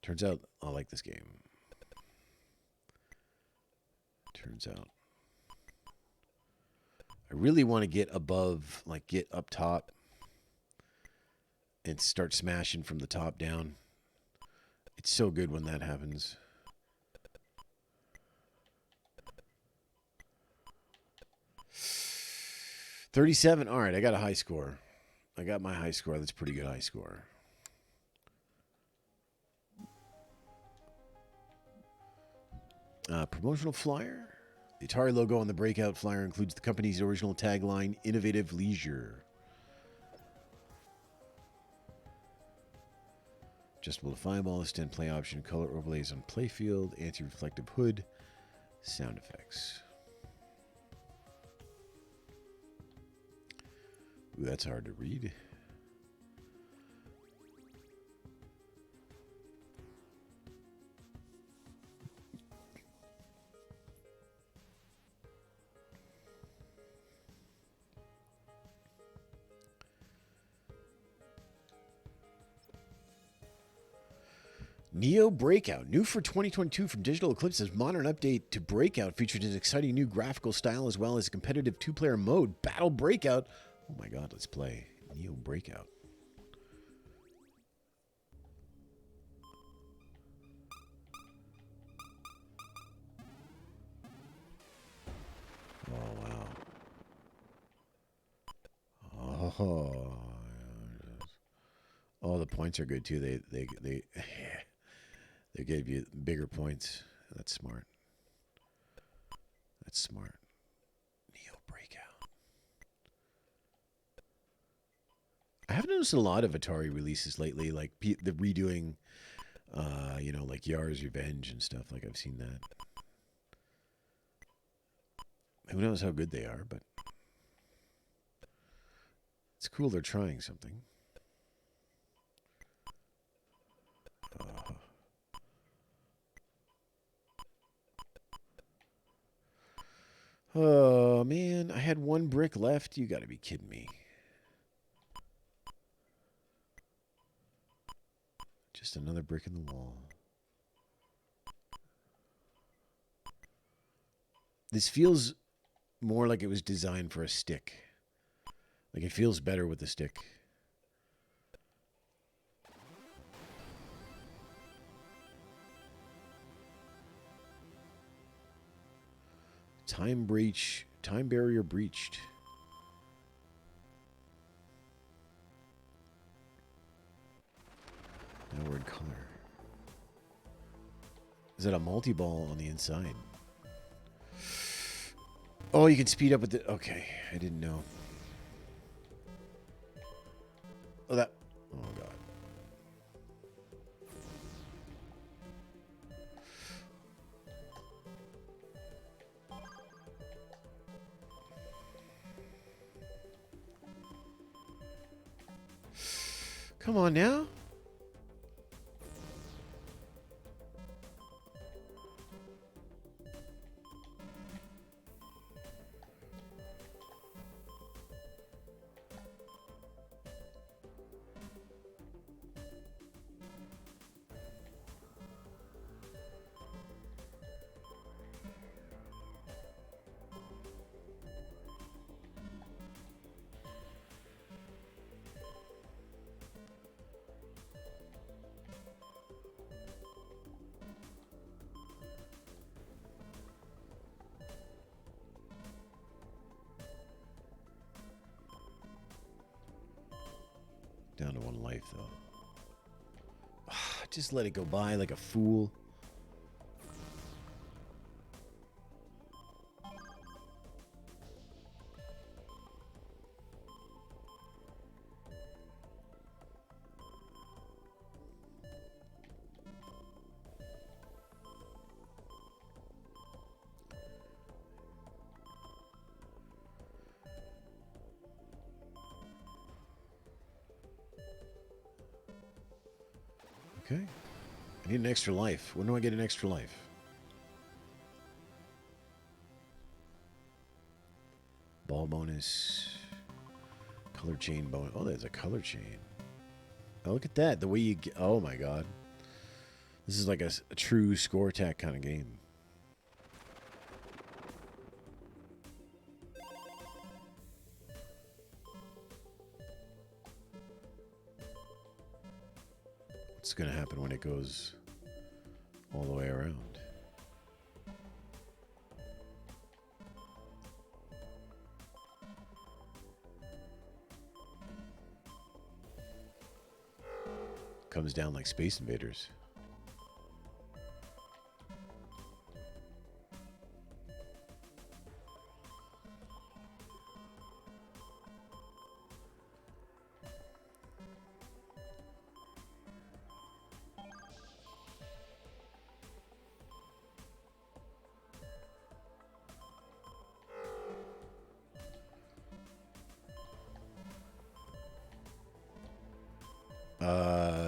turns out I like this game. Turns out. I really want to get above, like get up top and start smashing from the top down. It's so good when that happens. $37. All right, I got a high score. I got my high score. That's a pretty good high score. Promotional flyer. The Atari logo on the breakout flyer includes the company's original tagline, Innovative Leisure. Adjustable to fireball, stand play option, color overlays on playfield, anti-reflective hood, sound effects. Ooh, that's hard to read. Neo Breakout, new for 2022 from Digital Eclipse's modern update to Breakout features an exciting new graphical style as well as a competitive two-player mode, Battle Breakout. Oh my god, let's play Neo Breakout. Oh wow. Oh, the points are good too. They they gave you bigger points. That's smart. That's smart. Neo Breakout. I have noticed a lot of Atari releases lately, like the redoing, you know, like Yar's Revenge and stuff. Like I've seen that. Who knows how good they are, but it's cool they're trying something. Oh, man. I had one brick left. You got to be kidding me. Just another brick in the wall. This feels more like it was designed for a stick. Like it feels better with the stick. Time breach. Time barrier breached. Now we're in color. Is that a multi-ball on the inside? Oh, you can speed up with the... Okay, I didn't know. Oh, that... Oh, God. Come on now. Down to one life, though. Just let it go by like a fool. Okay. I need an extra life. When do I get an extra life? Ball bonus. Color chain bonus. Oh, there's a color chain. Oh, look at that. The way you get... Oh, my God. This is like a true score attack kind of game. what's going to happen when it goes all the way around. Comes down like Space Invaders.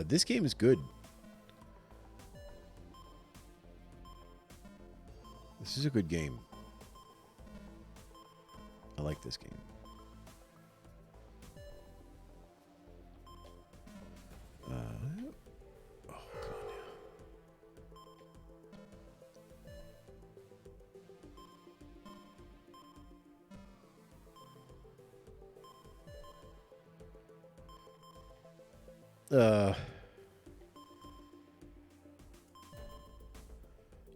This game is good. This is a good game. I like this game. Oh, come on now.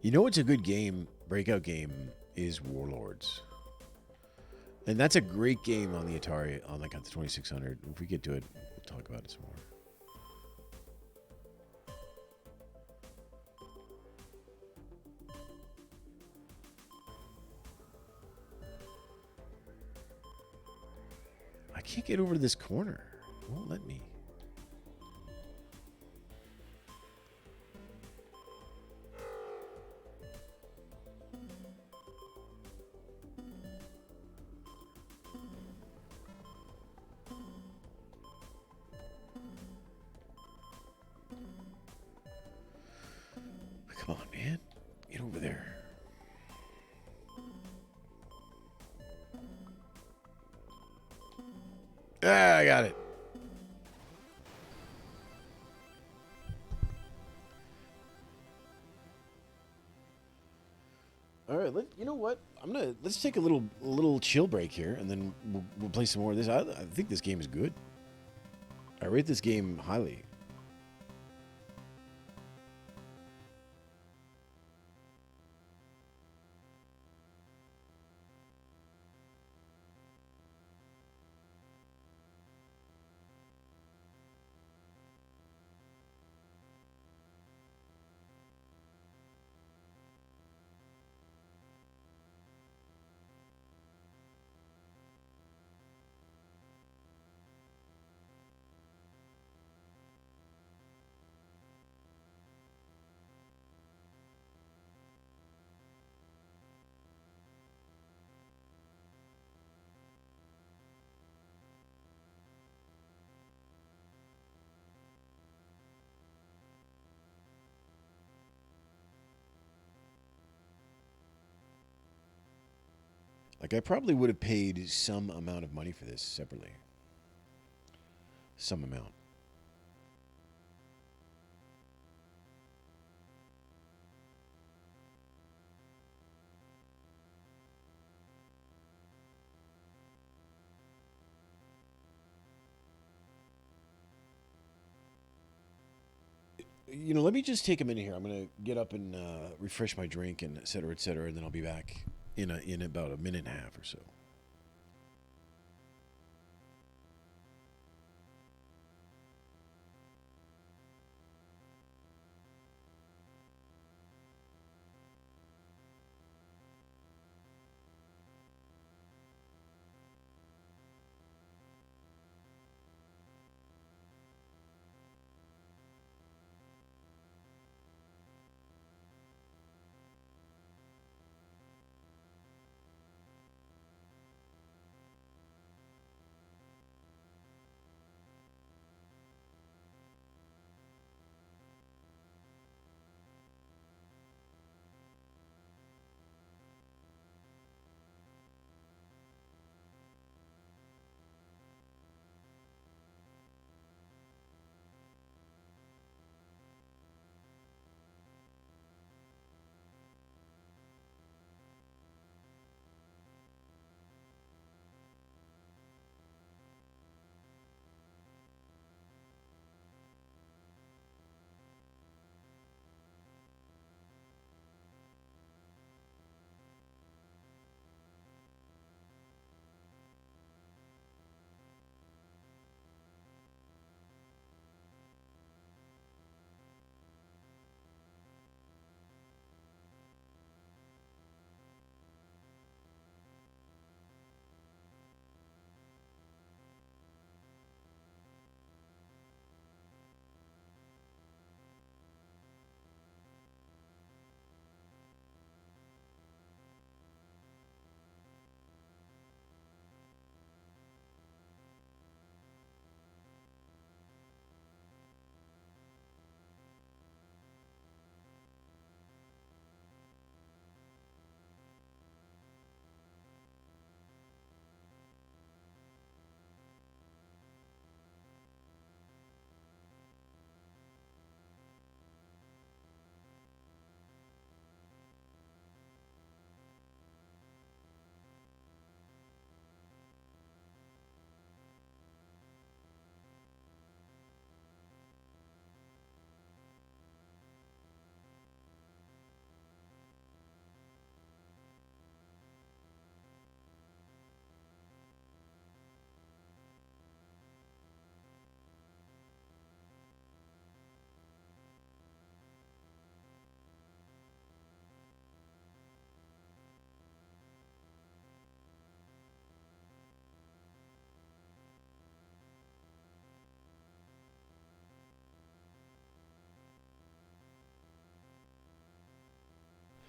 You know what's a good game, breakout game, is Warlords. And that's a great game on the Atari, on like the 2600. If we get to it, we'll talk about it some more. I can't get over to this corner. It won't let me. Come on, man. Get over there. Ah, I got it. All right, you know what? Let's take a little chill break here, and then we'll play some more of this. I think this game is good. I rate this game highly. Like, I probably would have paid some amount of money for this separately. Some amount. Let me just take a minute here. I'm going to get up and refresh my drink and et cetera, and then I'll be back in about a minute and a half or so.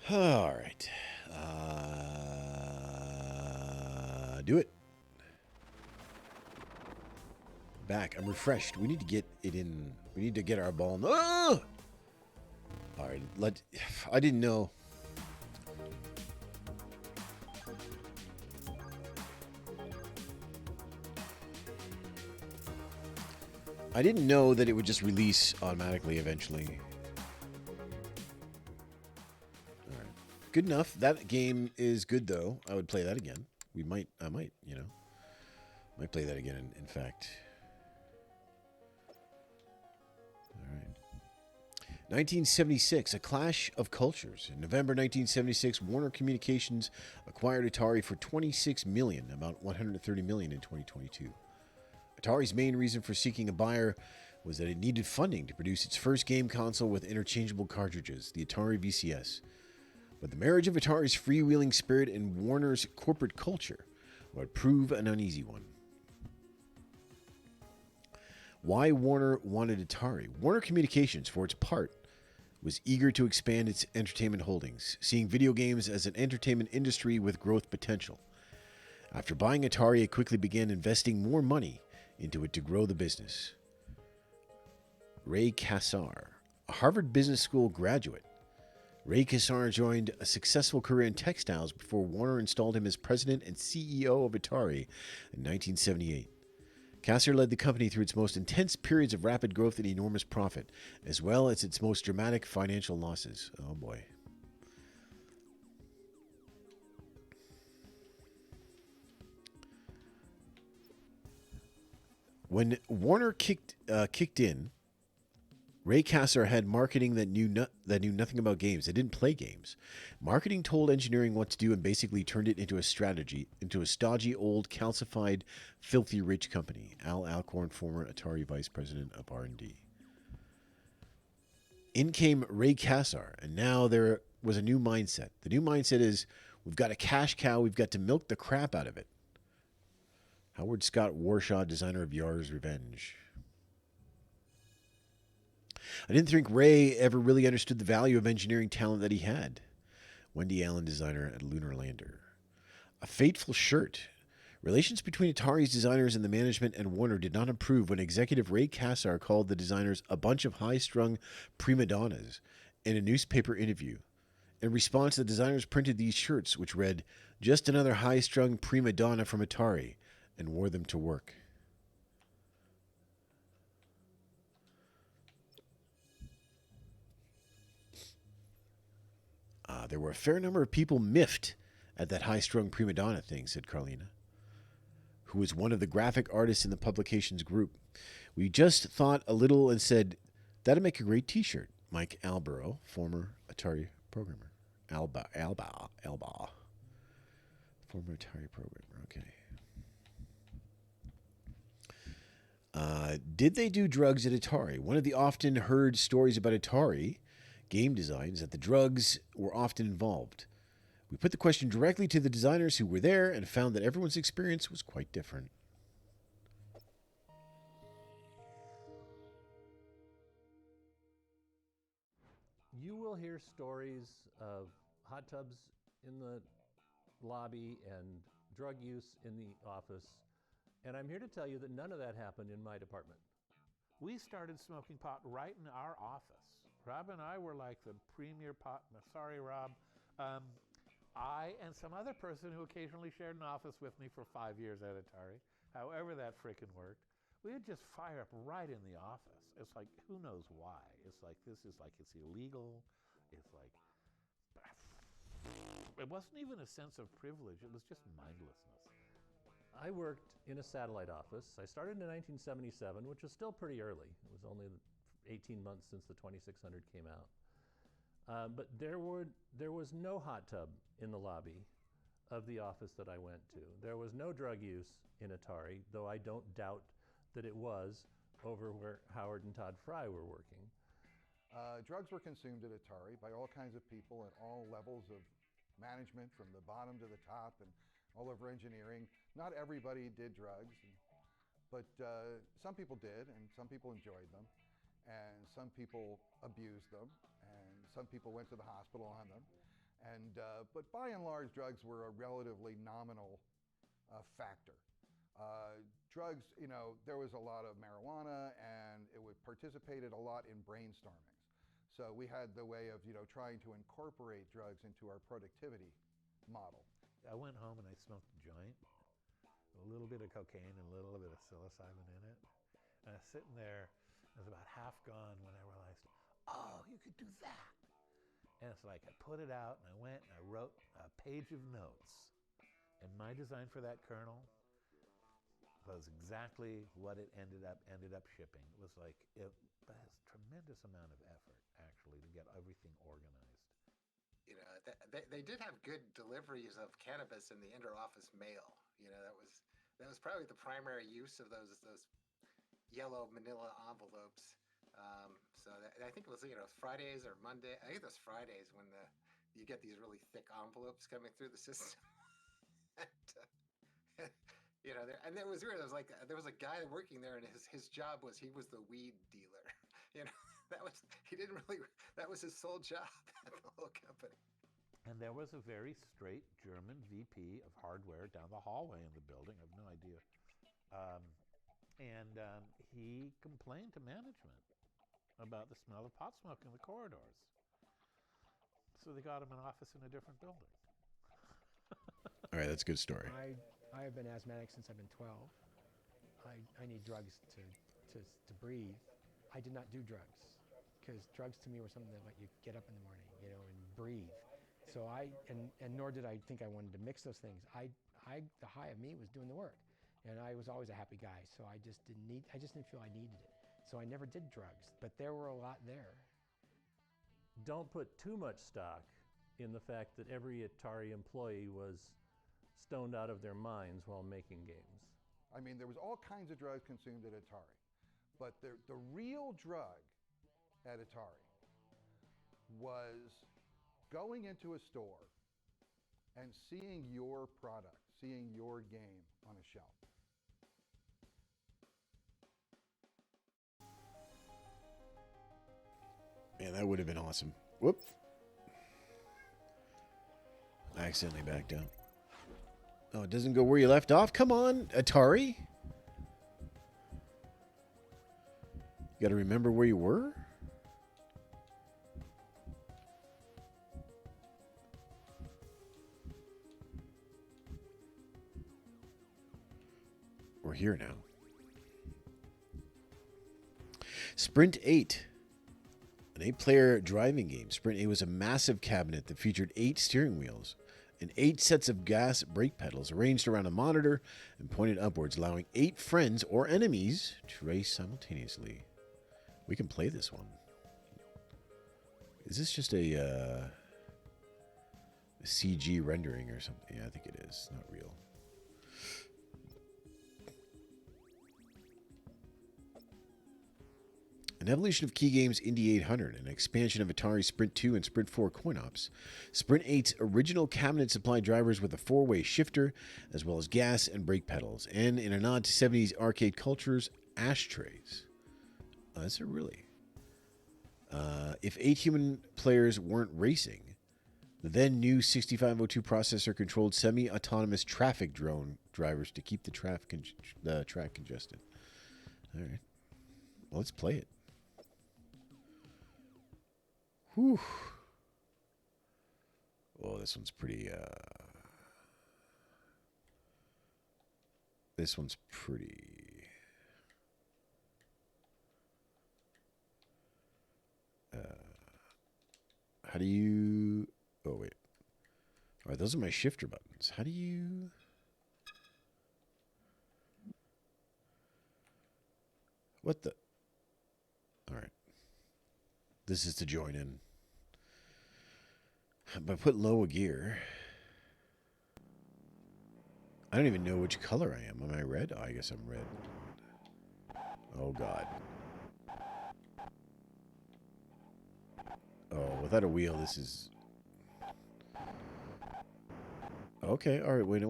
All right. Do it. Back. I'm refreshed. We need to get it in. We need to get our ball. Ah! All right. I didn't know. I didn't know that it would just release automatically eventually. All right. Good enough. That game is good, though. I would play that again. I might, might play that again, in fact. All right. 1976, A Clash of Cultures. In November 1976, Warner Communications acquired Atari for $26 million, about $130 million in 2022. Atari's main reason for seeking a buyer was that it needed funding to produce its first game console with interchangeable cartridges, the Atari VCS. But the marriage of Atari's freewheeling spirit and Warner's corporate culture would prove an uneasy one. Why Warner wanted Atari? Warner Communications, for its part, was eager to expand its entertainment holdings, seeing video games as an entertainment industry with growth potential. After buying Atari, it quickly began investing more money into it to grow the business. Ray Kassar, a Harvard Business School graduate. Ray Kassar joined a successful career in textiles before Warner installed him as president and CEO of Atari in 1978. Kassar led the company through its most intense periods of rapid growth and enormous profit, as well as its most dramatic financial losses. Oh boy. When Warner kicked in, Ray Kassar had marketing that knew nothing about games. They didn't play games. Marketing told engineering what to do and basically turned it into a stodgy, old, calcified, filthy rich company. Al Alcorn, former Atari vice president of R&D. In came Ray Kassar, and now there was a new mindset. The new mindset is, we've got a cash cow, we've got to milk the crap out of it. Howard Scott Warshaw, designer of Yar's Revenge. I didn't think Ray ever really understood the value of engineering talent that he had. Wendy Allen, designer at Lunar Lander. A fateful shirt. Relations between Atari's designers and the management and Warner did not improve when executive Ray Kassar called the designers a bunch of high-strung prima donnas in a newspaper interview. In response, the designers printed these shirts, which read, "Just another high-strung prima donna from Atari," and wore them to work. There were a fair number of people miffed at that high-strung prima donna thing, said Carlina, who was one of the graphic artists in the publication's group. We just thought a little and said, that'd make a great t-shirt. Mike Alborough, former Atari programmer. Alba. Former Atari programmer, okay. Did they do drugs at Atari? One of the often heard stories about Atari game designs that the drugs were often involved. We put the question directly to the designers who were there and found that everyone's experience was quite different. You will hear stories of hot tubs in the lobby and drug use in the office, and I'm here to tell you that none of that happened in my department. We started smoking pot right in our office. Rob and I were like the premier pot. Sorry, Rob. I and some other person who occasionally shared an office with me for 5 years at Atari, however that frickin' worked, we would just fire up right in the office. It's like, who knows why? It's like, this is like, it's illegal. It's like, it wasn't even a sense of privilege. It was just mindlessness. I worked in a satellite office. I started in 1977, which was still pretty early. It was only 18 months since the 2600 came out. But there was no hot tub in the lobby of the office that I went to. There was no drug use in Atari, though I don't doubt that it was over where Howard and Todd Fry were working. Drugs were consumed at Atari by all kinds of people at all levels of management, from the bottom to the top and all over engineering. Not everybody did drugs, but some people did, and some people enjoyed them, and some people abused them, and some people went to the hospital on them. And but by and large, drugs were a relatively nominal factor. Drugs, you know, there was a lot of marijuana, and it was participated a lot in brainstormings. So we had the way of, you know, trying to incorporate drugs into our productivity model. I went home and I smoked a joint, a little bit of cocaine and a little bit of psilocybin in it. And I was sitting there, it was about half gone when I realized, oh, you could do that. And it's like I put it out and I went and I wrote a page of notes. And my design for that kernel was exactly what it ended up shipping. It was like, it has a tremendous amount of effort, actually, to get everything organized. You know, they did have good deliveries of cannabis in the interoffice mail. You know, that was probably the primary use of those yellow manila envelopes. So I think it was, you know, Fridays or Monday. I think it was Fridays when you get these really thick envelopes coming through the system. And, you know, and it was weird. It was like there was a guy working there, and his job was he was the weed dealer. You know, that was his sole job at the whole company. And there was a very straight German VP of hardware down the hallway in the building. I have no idea. And he complained to management about the smell of pot smoke in the corridors. So they got him an office in a different building. All right, that's a good story. I have been asthmatic since I've been 12. I need drugs to breathe. I did not do drugs because drugs to me were something that let you get up in the morning, you know, and breathe. So and nor did I think I wanted to mix those things. The high of me was doing the work, and I was always a happy guy. So I just didn't feel I needed it. So I never did drugs, but there were a lot there. Don't put too much stock in the fact that every Atari employee was stoned out of their minds while making games. I mean, there was all kinds of drugs consumed at Atari, but the real drug at Atari was going into a store and seeing your product, seeing your game on a shelf. Man, that would have been awesome. Whoop. I accidentally backed out. Oh, it doesn't go where you left off? Come on, Atari. You got to remember where you were? We're here now. Sprint 8. An 8-player driving game. Sprint 8 was a massive cabinet that featured 8 steering wheels and 8 sets of gas brake pedals arranged around a monitor and pointed upwards, allowing 8 friends or enemies to race simultaneously. We can play this one. Is this just a CG rendering or something? Yeah, I think it is. It's not real. An evolution of Key Games Indy 800, an expansion of Atari Sprint 2 and Sprint 4 coin-ops. Sprint 8's original cabinet supplied drivers with a 4-way shifter, as well as gas and brake pedals, and in a nod to 70s arcade cultures, ashtrays. Is it really? If 8 human players weren't racing, the then new 6502 processor controlled semi-autonomous traffic drone drivers to keep the track congested. All right. Well, let's play it. Whew. Oh, this one's pretty, this one's pretty, how do you, oh, wait. All right, those are my shifter buttons. How do you, what the, all right. This is to join in. But put low gear. I don't even know which color I am. Am I red? Oh, I guess I'm red. Oh, God. Oh, without a wheel, this is... Okay, all right, wait.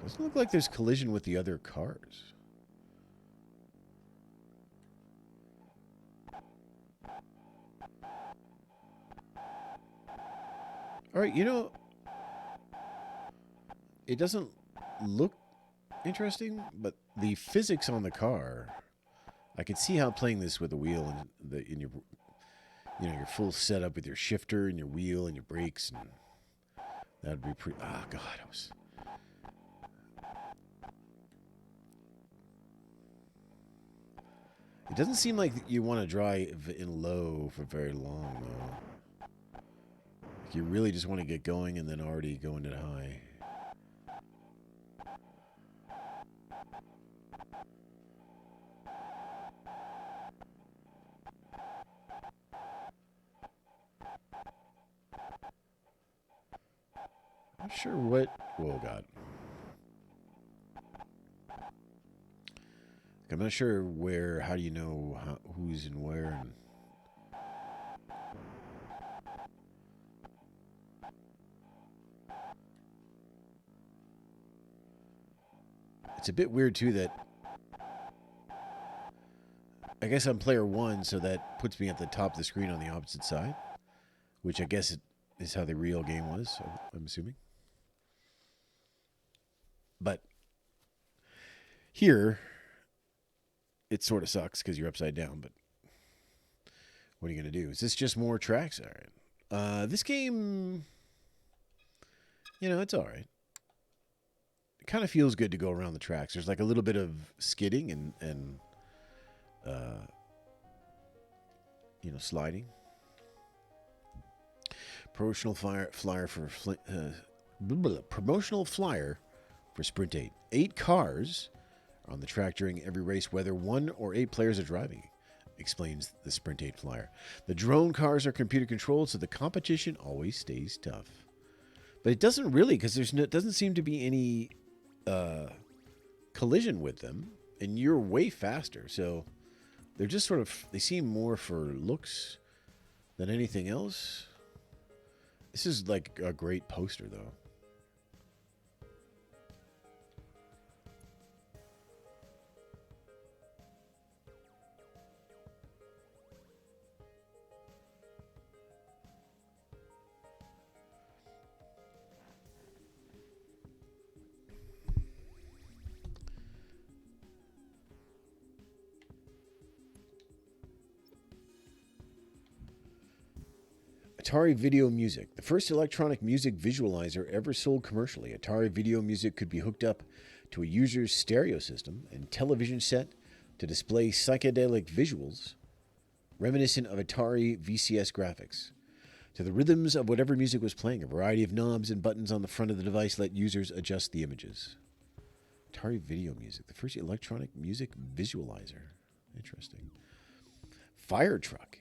Doesn't look like there's collision with the other cars. All right, you know, it doesn't look interesting, but the physics on the car, I could see how playing this with the wheel and in your, you know, your full setup with your shifter and your wheel and your brakes, and that'd be pretty. Ah, God, I was. It doesn't seem like you want to drive in low for very long, though. Like you really just want to get going and then already going at high. Not sure what. Oh, God. I'm not sure where. How do you know who's and where? And it's a bit weird too that I guess I'm player 1, so that puts me at the top of the screen on the opposite side, which I guess is how the real game was. I'm assuming. But here, it sort of sucks because you're upside down, but what are you going to do? Is this just more tracks? All right. This game, you know, it's all right. It kind of feels good to go around the tracks. There's like a little bit of skidding and you know, sliding. Promotional flyer for Sprint 8. 8 cars are on the track during every race, whether 1 or 8 players are driving, explains the Sprint 8 flyer. The drone cars are computer controlled, so the competition always stays tough. But it doesn't really, because doesn't seem to be any collision with them, and you're way faster. So they're just sort of, they seem more for looks than anything else. This is like a great poster, though. Atari Video Music, the first electronic music visualizer ever sold commercially. Atari Video Music could be hooked up to a user's stereo system and television set to display psychedelic visuals reminiscent of Atari VCS graphics. To the rhythms of whatever music was playing, a variety of knobs and buttons on the front of the device let users adjust the images. Atari Video Music, the first electronic music visualizer. Interesting. Fire Truck.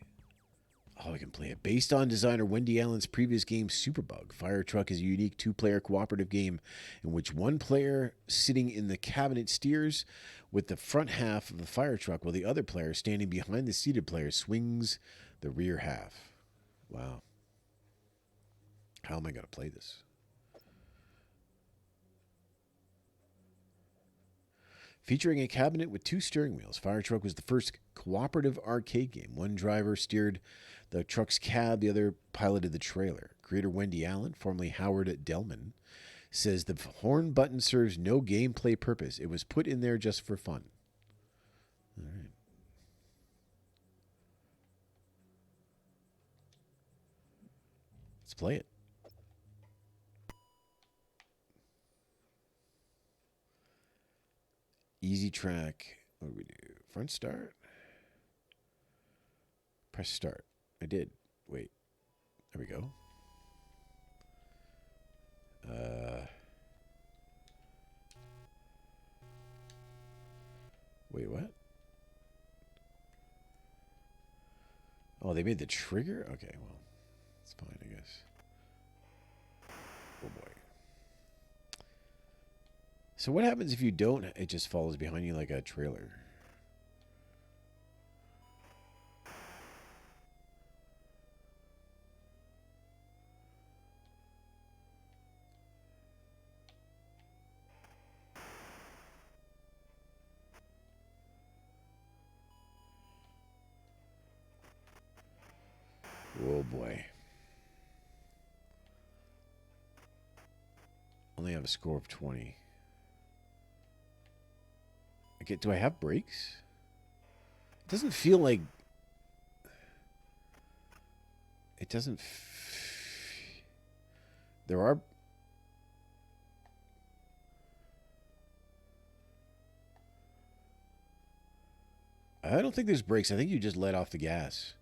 Oh, we can play it. Based on designer Wendy Allen's previous game, Superbug, Fire Truck is a unique 2-player cooperative game in which one player sitting in the cabinet steers with the front half of the fire truck while the other player standing behind the seated player swings the rear half. Wow. How am I going to play this? Featuring a cabinet with 2 steering wheels, Fire Truck was the first cooperative arcade game. One driver steered the truck's cab, the other piloted the trailer. Creator Wendy Allen, formerly Howard Delman, says the horn button serves no gameplay purpose. It was put in there just for fun. All right. Let's play it. Easy track. What do we do? Front start? Press start. I did. Wait. There we go. Wait, what? Oh, they made the trigger? Okay, well, it's fine, I guess. Oh, boy. So what happens if you don't? It just follows behind you like a trailer. Oh boy. Only have a score of 20. Okay, do I have brakes? It doesn't feel like... It doesn't... There are... I don't think there's brakes. I think you just let off the gas.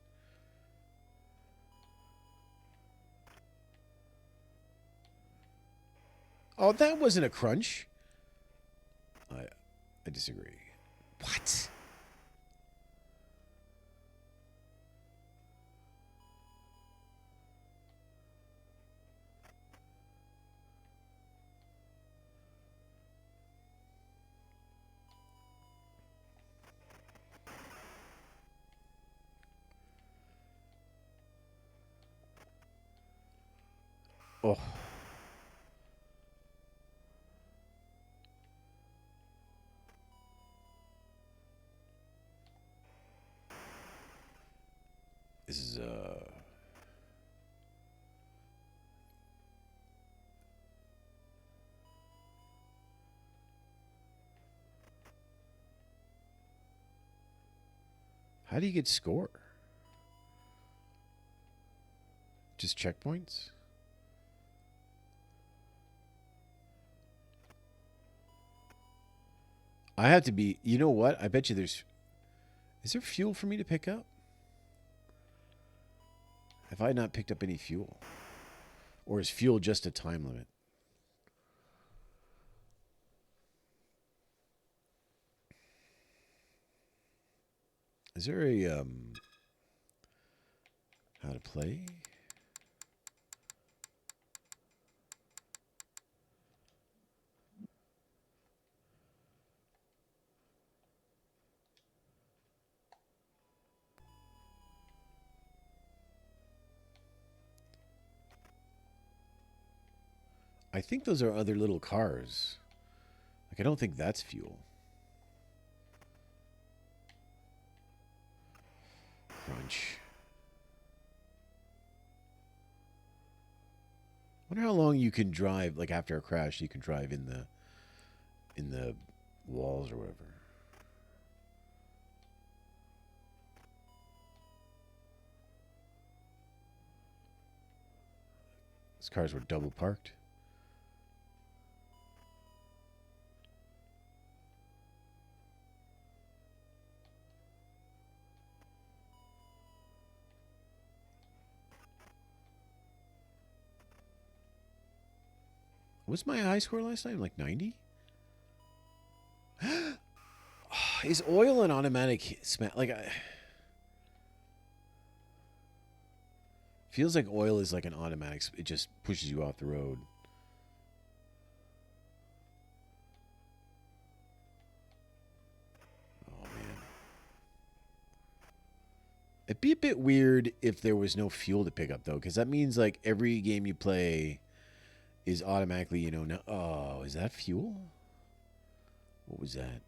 Oh, that wasn't a crunch. I disagree. What? Oh. This is How do you get score? Just checkpoints? I have to be... You know what? I bet you there's... Is there fuel for me to pick up? Have I not picked up any fuel? Or is fuel just a time limit? Is there a... how to play? I think those are other little cars. Like, I don't think that's fuel. Crunch. Wonder how long you can drive, like after a crash, you can drive in the walls or whatever. These cars were double parked. What's my high score last time? Like 90? Is oil an automatic smash? Like, feels like oil is like an automatic. It just pushes you off the road. Oh, man. It'd be a bit weird if there was no fuel to pick up, though, because that means, like, every game you play is automatically, you know, no, oh, is that fuel? What was that?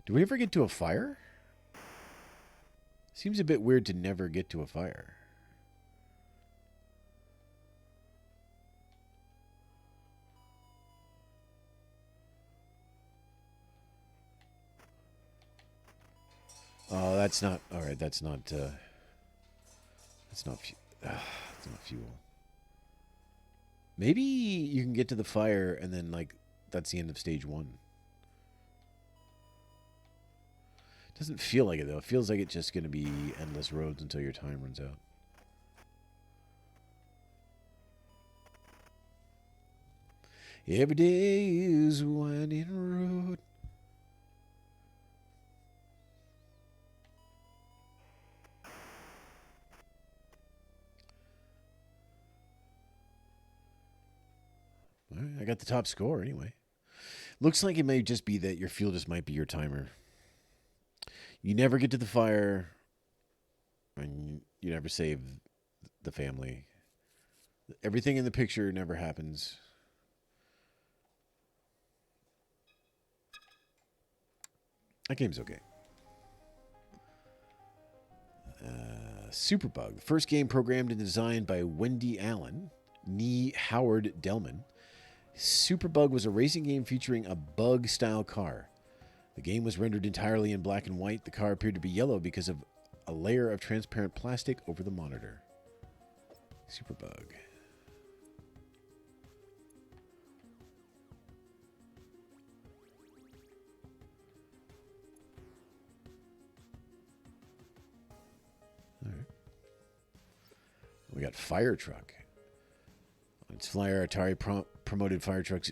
Do we ever get to a fire? Seems a bit weird to never get to a fire. Oh, that's not... All right, that's not... that's not fuel. Maybe you can get to the fire and then, like, that's the end of stage 1. Doesn't feel like it, though. It feels like it's just going to be endless roads until your time runs out. Every day is a winding road. All right, I got the top score anyway. Looks like it may just be that your fuel just might be your timer. You never get to the fire, and you never save the family. Everything in the picture never happens. That game's okay. Superbug, the first game programmed and designed by Wendy Allen, nee Howard Delman. Superbug was a racing game featuring a bug-style car. The game was rendered entirely in black and white. The car appeared to be yellow because of a layer of transparent plastic over the monitor. Superbug. All right. We got Fire Truck. On its flyer, Atari promoted Fire Truck's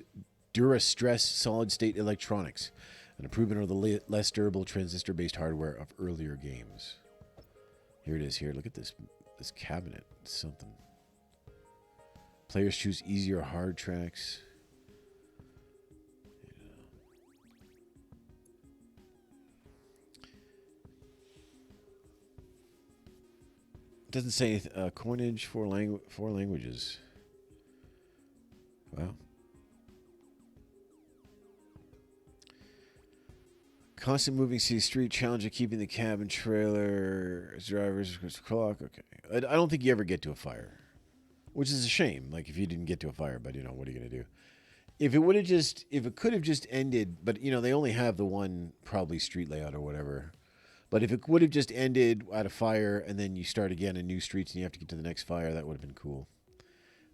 Dura-Stress solid-state electronics, an improvement of the less durable transistor-based hardware of earlier games. Here it is here. Look at this cabinet. It's something. Players choose easy or hard tracks. It doesn't say coinage for languages. Wow. Constant moving city street, challenge of keeping the cab and trailer drivers clock. Okay, I don't think you ever get to a fire, which is a shame. Like if you didn't get to a fire, but what are you gonna do? If it could have just ended, but they only have the one probably street layout or whatever. But if it would have just ended at a fire and then you start again in new streets and you have to get to the next fire, that would have been cool.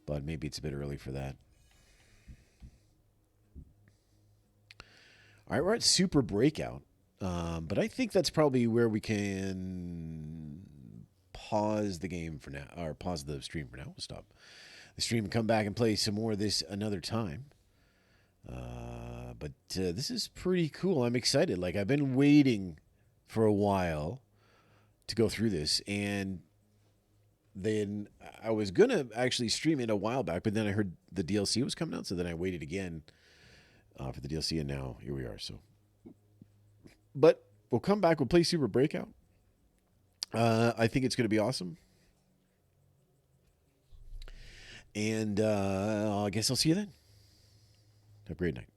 But maybe it's a bit early for that. All right, we're at Super Breakout, but I think that's probably where we can pause the game for now, or pause the stream for now. We'll stop the stream and come back and play some more of this another time. But this is pretty cool. I'm excited. Like, I've been waiting for a while to go through this, and then I was going to actually stream it a while back, but then I heard the DLC was coming out, so then I waited again for the DLC, and now here we are. So, but we'll come back. We'll play Super Breakout. I think it's going to be awesome, and I guess I'll see you then. Have a great night.